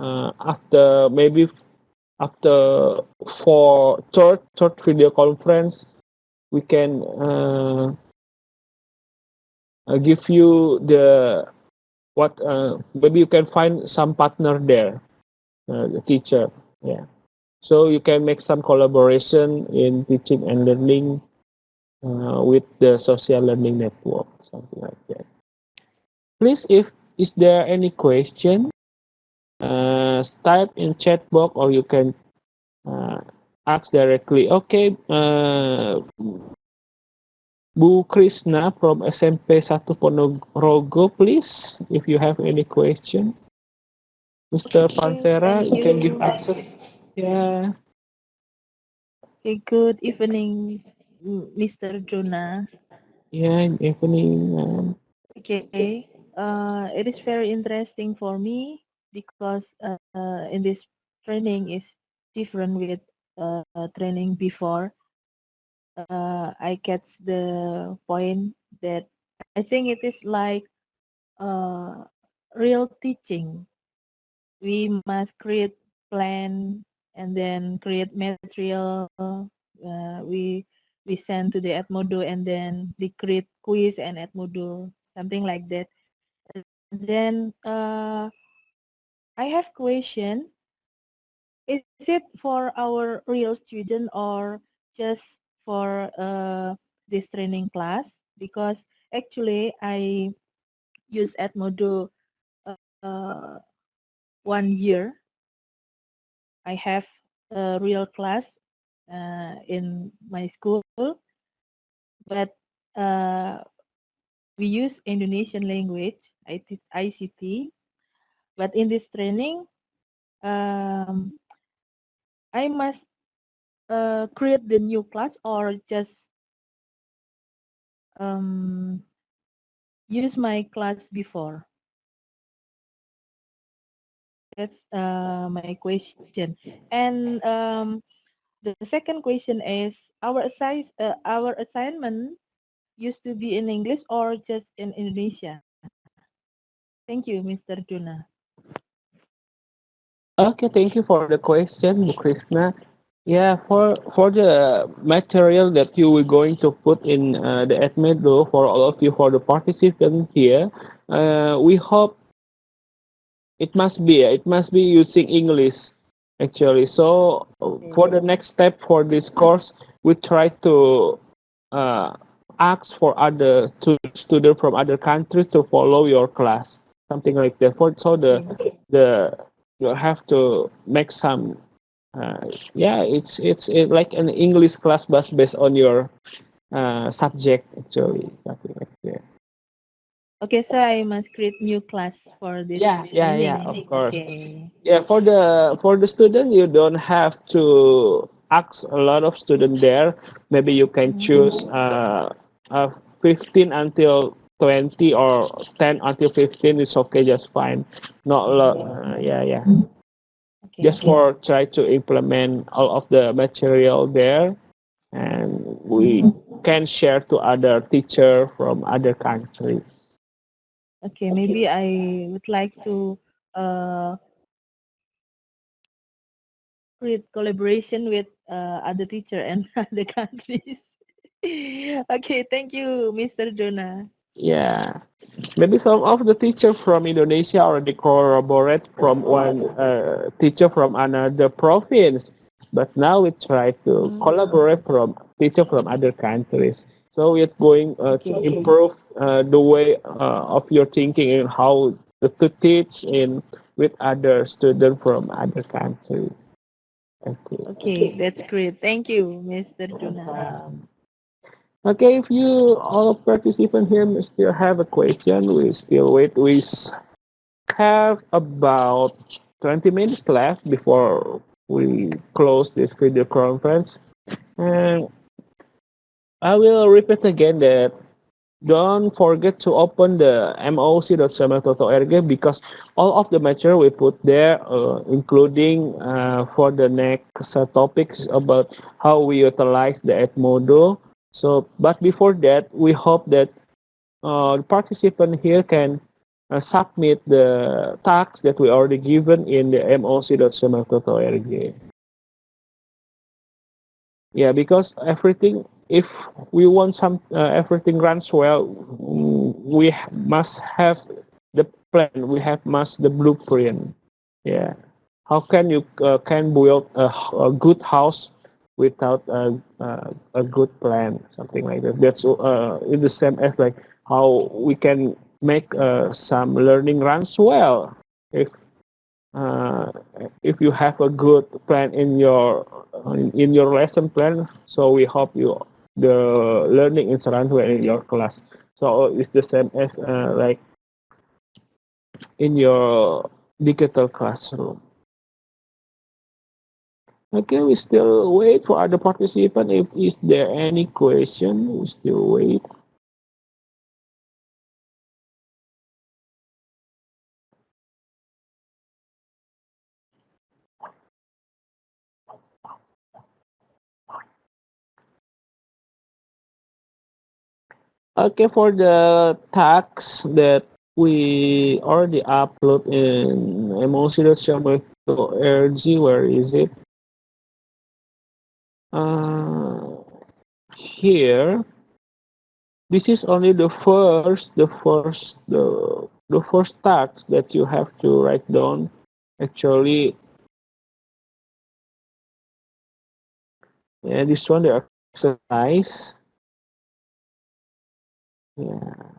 after maybe after for third video conference, we can give you the what maybe you can find some partner there, the teacher. Yeah. So you can make some collaboration in teaching and learning with the social learning network, something like that. Please, if is there any question, type in chat box or you can ask directly. Okay, Bu Krishna from SMP 1 Ponorogo, please, if you have any question. Mr. Pansera, you can give access. Yeah. Okay, good evening, Mr. Juna. Yeah, evening. Okay, it is very interesting for me because in this training is different with training before. I get the point that I think it is like real teaching. We must create plan and then create material. We send to the Edmodo and then they create quiz and Edmodo, something like that. And then I have question. Is it for our real student or just for this training class? Because actually use Edmodo 1 year. I have a real class in my school, but we use Indonesian language, ICT. But in this training, I must create the new class or just use my class before. That's my question. And the second question is our assignment used to be in English or just in Indonesia? Thank you, Mr. Juna. Okay, thank you for the question, Bu Krishna. Yeah, for the material that you were going to put in the Edmedo for all of you, for the participants here, we hope it must be using English actually. So for the next step for this course, we try to uh, ask for other students from other countries to follow your class, something like that. For so the you have to make some yeah, it's like an English class but based on your subject actually, something like that. Okay, so I must create new class for this Yeah, training. of course. Okay. Yeah, for the student, you don't have to ask a lot of student there. Maybe you can choose 15 until 20 or 10 until 15 is okay, just fine. Not a lot. Yeah. Just for try to implement all of the material there, and we can share to other teacher from other countries. Okay, maybe I would like to uh, create collaboration with other teacher and other countries. Okay, thank you, Mr. Jonah. Yeah. Maybe some of the teacher from Indonesia already collaborate from one teacher from another province, but now we try to collaborate from teacher from other countries. So we're going to improve the way of your thinking and how to teach in with other students from other countries. Okay. Okay, that's great. Thank you, Mr. Jonah. Okay, if you all participants here still have a question, we still wait. We have about 20 minutes left before we close this video conference. And I will repeat again that don't forget to open the moc.semen.org because all of the material we put there, including for the next topics about how we utilize the Edmodo. So, but before that, we hope that the participant here can submit the tasks that we already given in the moc.semen.org. Yeah, because everything, if we want everything runs well, we must have the plan. We must the blueprint. Yeah. How can you can build a good house without a good plan? Something like that. That's in the same as like how we can make some learning runs well. If uh, if you have a good plan in your lesson plan, so we hope you the learning is run well in your class. So it's the same as like in your digital classroom. Okay, we still wait for other participants. If is there any question, we still wait. Okay, for the tags that we already upload in emoji.show.org, where is it? Here, this is only the first task that you have to write down. Actually, yeah, this one the exercise. Yeah.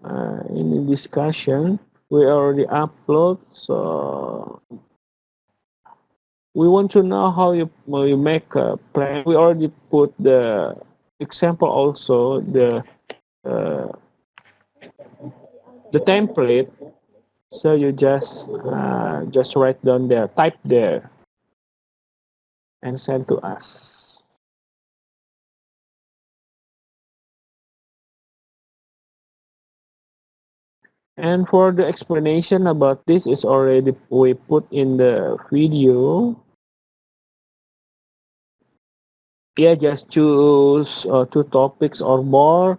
any discussion. We already upload, so we want to know how you make a plan. We already put the example also, uh, the template. So you just write down there, type there, and send to us. And for the explanation about this is already we put in the video. Yeah, just choose 2 topics or more.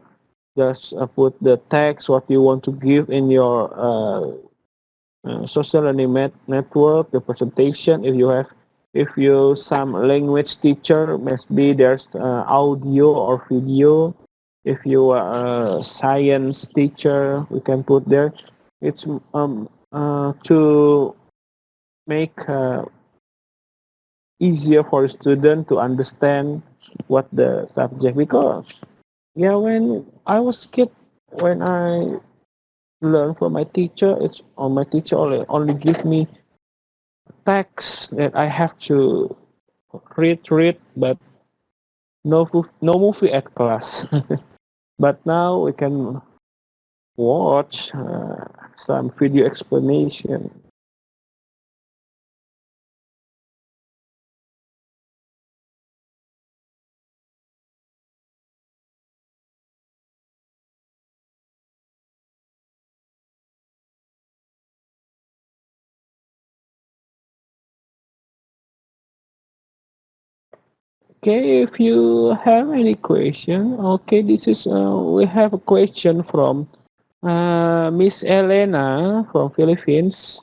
Just put the text what you want to give in your social learning network, the presentation. If you some language teacher, maybe there's audio or video. If you are a science teacher, we can put there. It's to make easier for a student to understand what the subject, because yeah, when I was kid, when I learn from my teacher, it's on my teacher only give me text that I have to read, but no movie at class. But now we can watch some video explanation. Okay, if you have any question, okay, this is we have a question from Miss Elena from Philippines.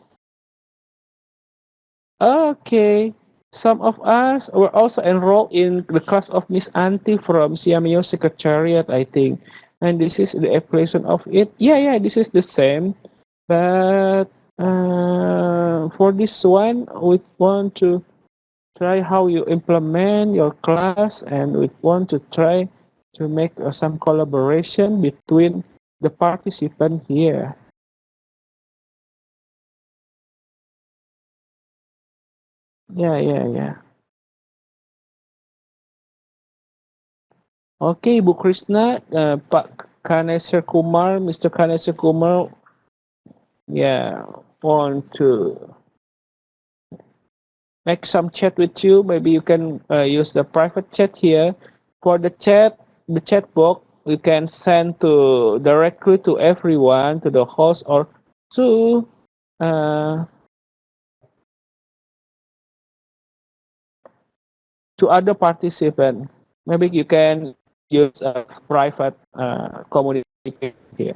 Okay, some of us were also enrolled in the class of Miss Auntie from CMU Secretariat, I think, and this is the explanation of it. Yeah, this is the same, but for this one, we want to try how you implement your class, and we want to try to make some collaboration between the participant here. Yeah. Okay, Bu Krishna, Pak Kanesar Kumar, Mr. Kanesar Kumar, yeah, want to make some chat with you. Maybe you can use the private chat here. For the chat box, you can send to directly to everyone, to the host or to uh, other participant. Maybe you can use a private communication here.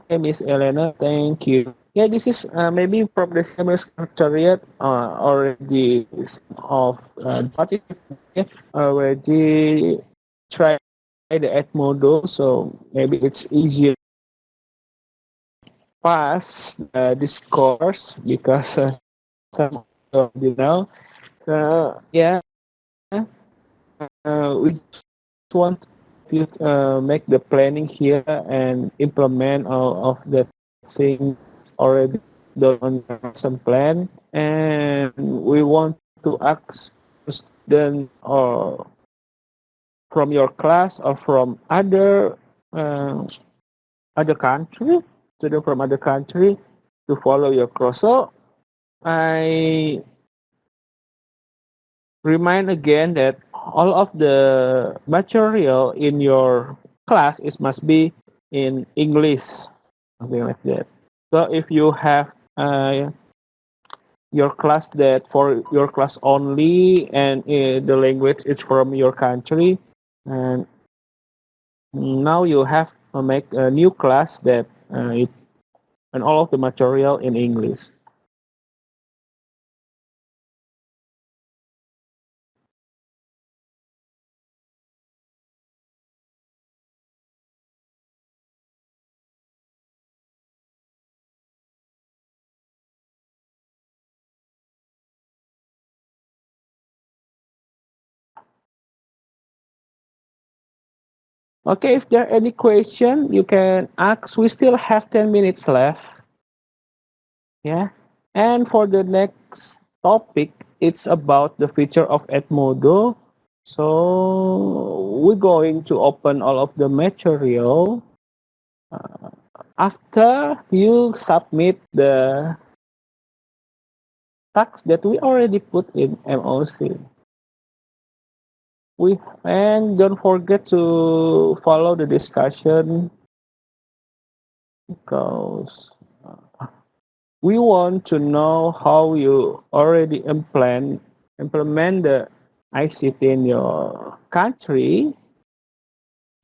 Okay, Miss Elena, thank you. Yeah, this is maybe from the summer secretariat already of participant already try the Edmodo, so maybe it's easier pass this course because some of you know. Yeah, we just want to make the planning here and implement all of the things already done on the lesson plan, and we want to ask students or from your class or from other country, student from other country to follow your course. So I remind again that all of the material in your class is must be in English, something like that. So if you have your class that for your class only and the language is from your country, and now you have to make a new class that and all of the material in English. Okay, if there are any question, you can ask. We still have 10 minutes left. Yeah. And for the next topic, it's about the feature of Edmodo. So we're going to open all of the material after you submit the task that we already put in MOC. And don't forget to follow the discussion because we want to know how you already implement the ICT in your country.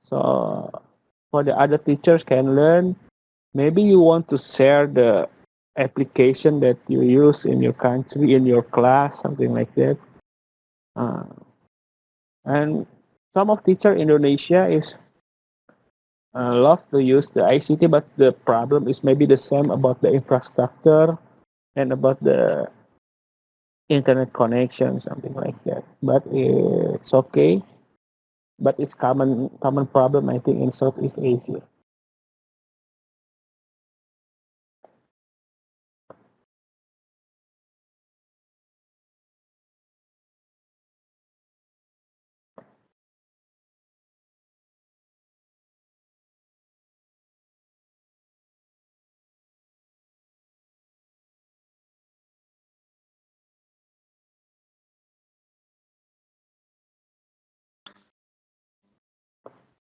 So for the other teachers can learn, maybe you want to share the application that you use in your country, in your class, something like that. And some of teacher Indonesia is love to use the ICT, but the problem is maybe the same about the infrastructure and about the internet connection, something like that. But it's okay. But it's common problem, I think, in Southeast Asia.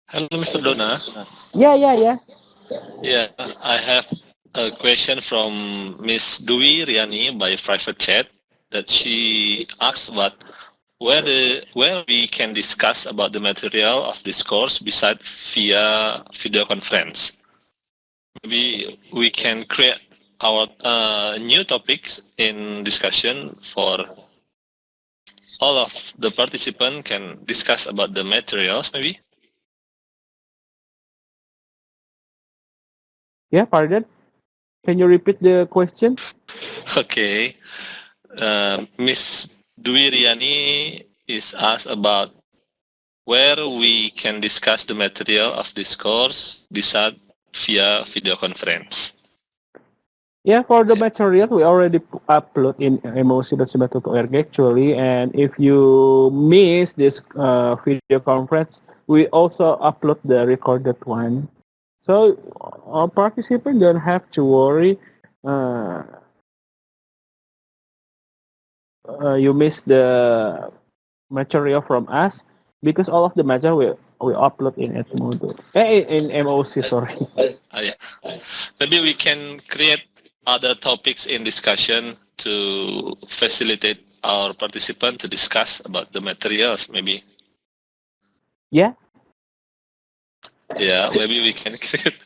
Hello, Mr. Dona. Yeah. Yeah, I have a question from Miss Dwi Riani by private chat that she asked about where we can discuss about the material of this course beside via video conference. Maybe we can create our new topics in discussion for all of the participants can discuss about the materials maybe. Yeah, pardon. Can you repeat the question? Okay. Miss Dwi Riani is asked about where we can discuss the material of this course beside via video conference. Yeah, for the material, we already upload in moc.sibato.org actually. And if you miss this video conference, we also upload the recorded one. So our participants don't have to worry. You miss the material from us because all of the material we upload in Edmodo. In MOC, sorry. Yeah. Maybe we can create other topics in discussion to facilitate our participant to discuss about the materials maybe. Yeah. Yeah, maybe we can create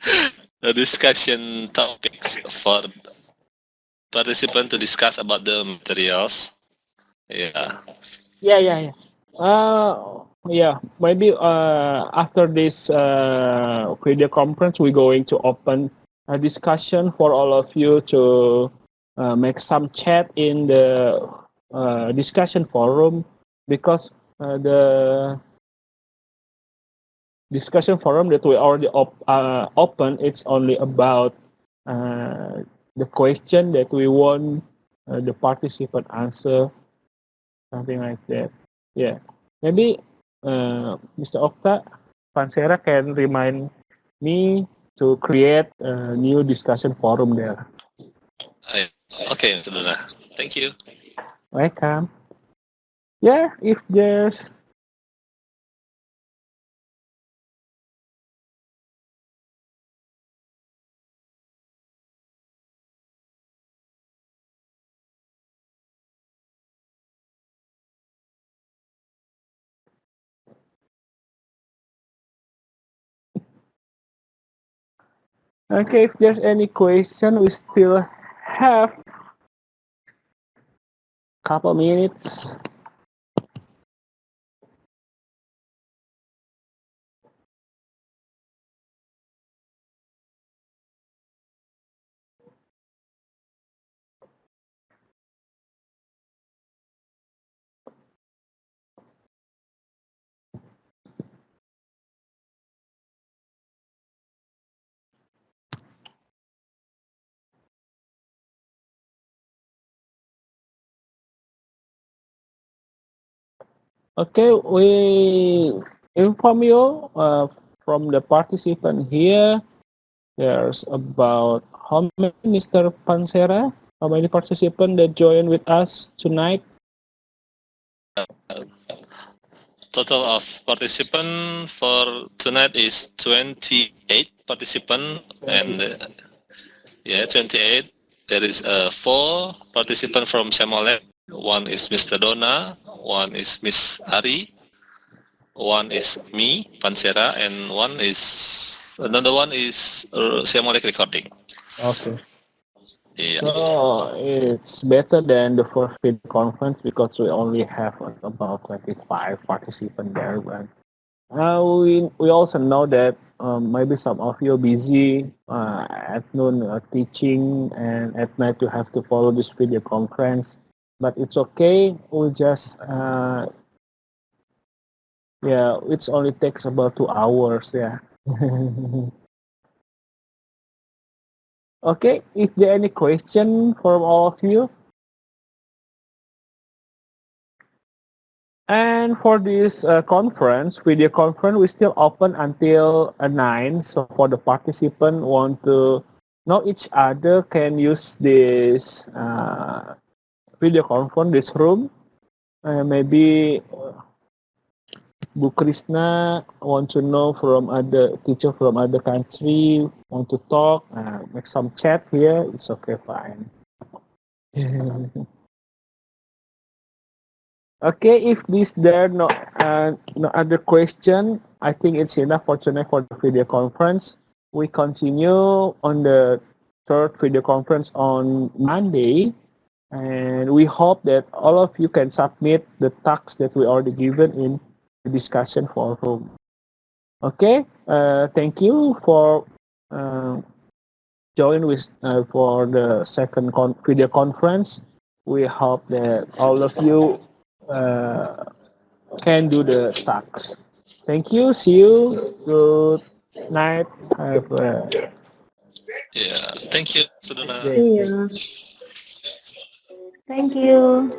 a discussion topics for participant to discuss about the materials. Yeah. Yeah. Maybe after this video conference, we're going to open a discussion for all of you to make some chat in the discussion forum because the discussion forum that we already open, it's only about the question that we want the participant answer, something like that. Yeah. Maybe Mr. Okta Pansera can remind me to create a new discussion forum there. Okay, Mr. Dona. Thank you. Welcome. Yeah, if there's okay, if there's any question, we still have couple minutes. Okay, we inform you from the participant here. There's about how many, Mr. Pansera? How many participants that join with us tonight? Total of participant for tonight is 28 participant and yeah, 28. There is 4 participant from Semolek. One is Mr. Dona, one is Miss Ari, one is me, Pansera, and another one is Semolek recording. Okay. Yeah. So it's better than the first video conference because we only have about 25 participants there. But we also know that maybe some of you are busy at noon teaching, and at night you have to follow this video conference. But it's okay. We just yeah, it only takes about 2 hours. Yeah. Okay. Is there any question from all of you? And for this conference, video conference, we still open until 9. So for the participant want to know each other, can use this video conference, this room. Maybe Bu Krishna want to know from other teacher from other country, want to talk, make some chat here. It's okay, fine. Okay, if there no other question, I think it's enough for tonight for the video conference. We continue on the third video conference on Monday, and we hope that all of you can submit the tasks that we already given in the discussion forum. Okay, thank you for joining with for the second video conference. We hope that all of you can do the tasks. Thank you. See you. Good night. Have a Yeah. Thank you, Sudana. great See day. you. Thank you.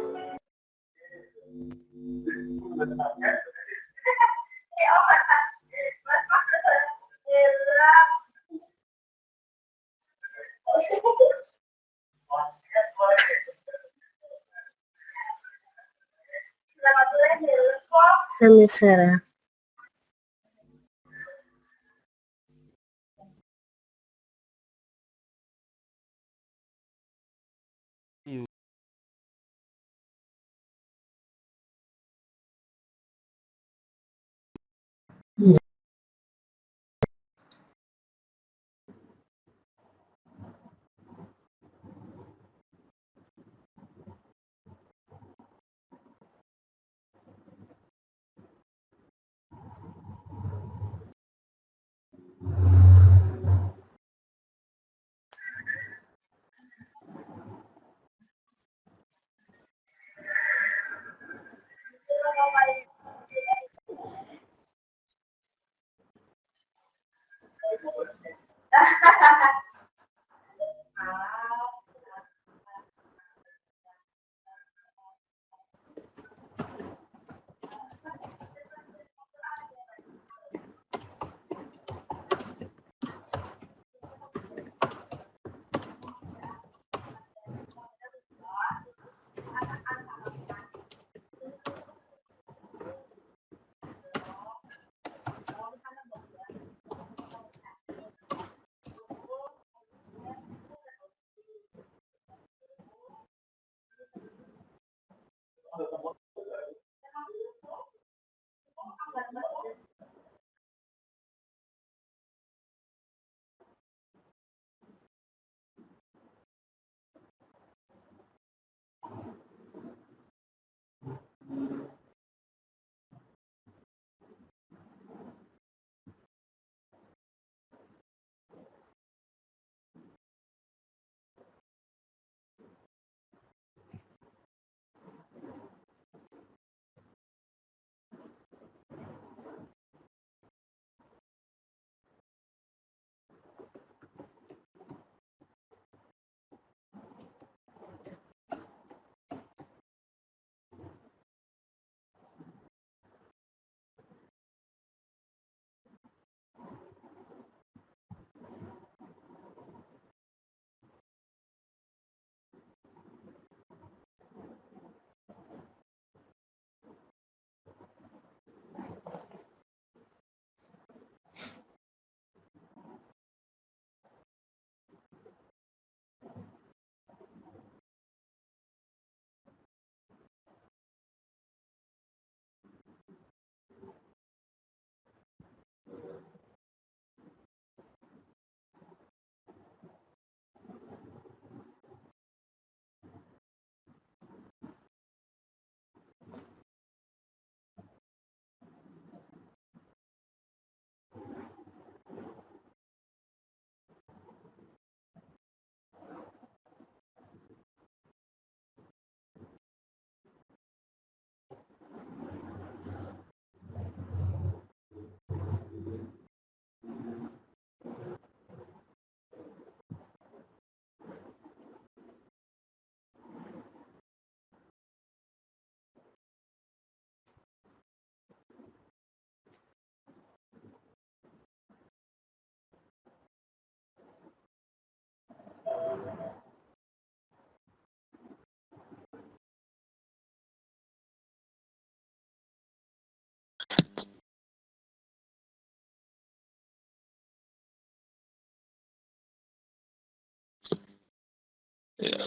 Miss Sarah.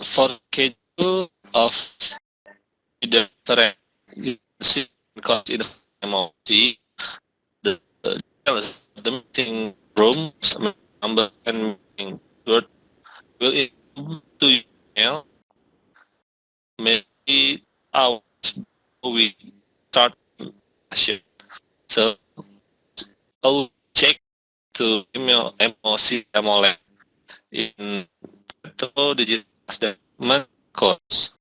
For schedule of the different because in the MOC, the meeting rooms number and meeting word will include to email maybe hours we start session. So I'll check to email MOC MOLAN in digital development course.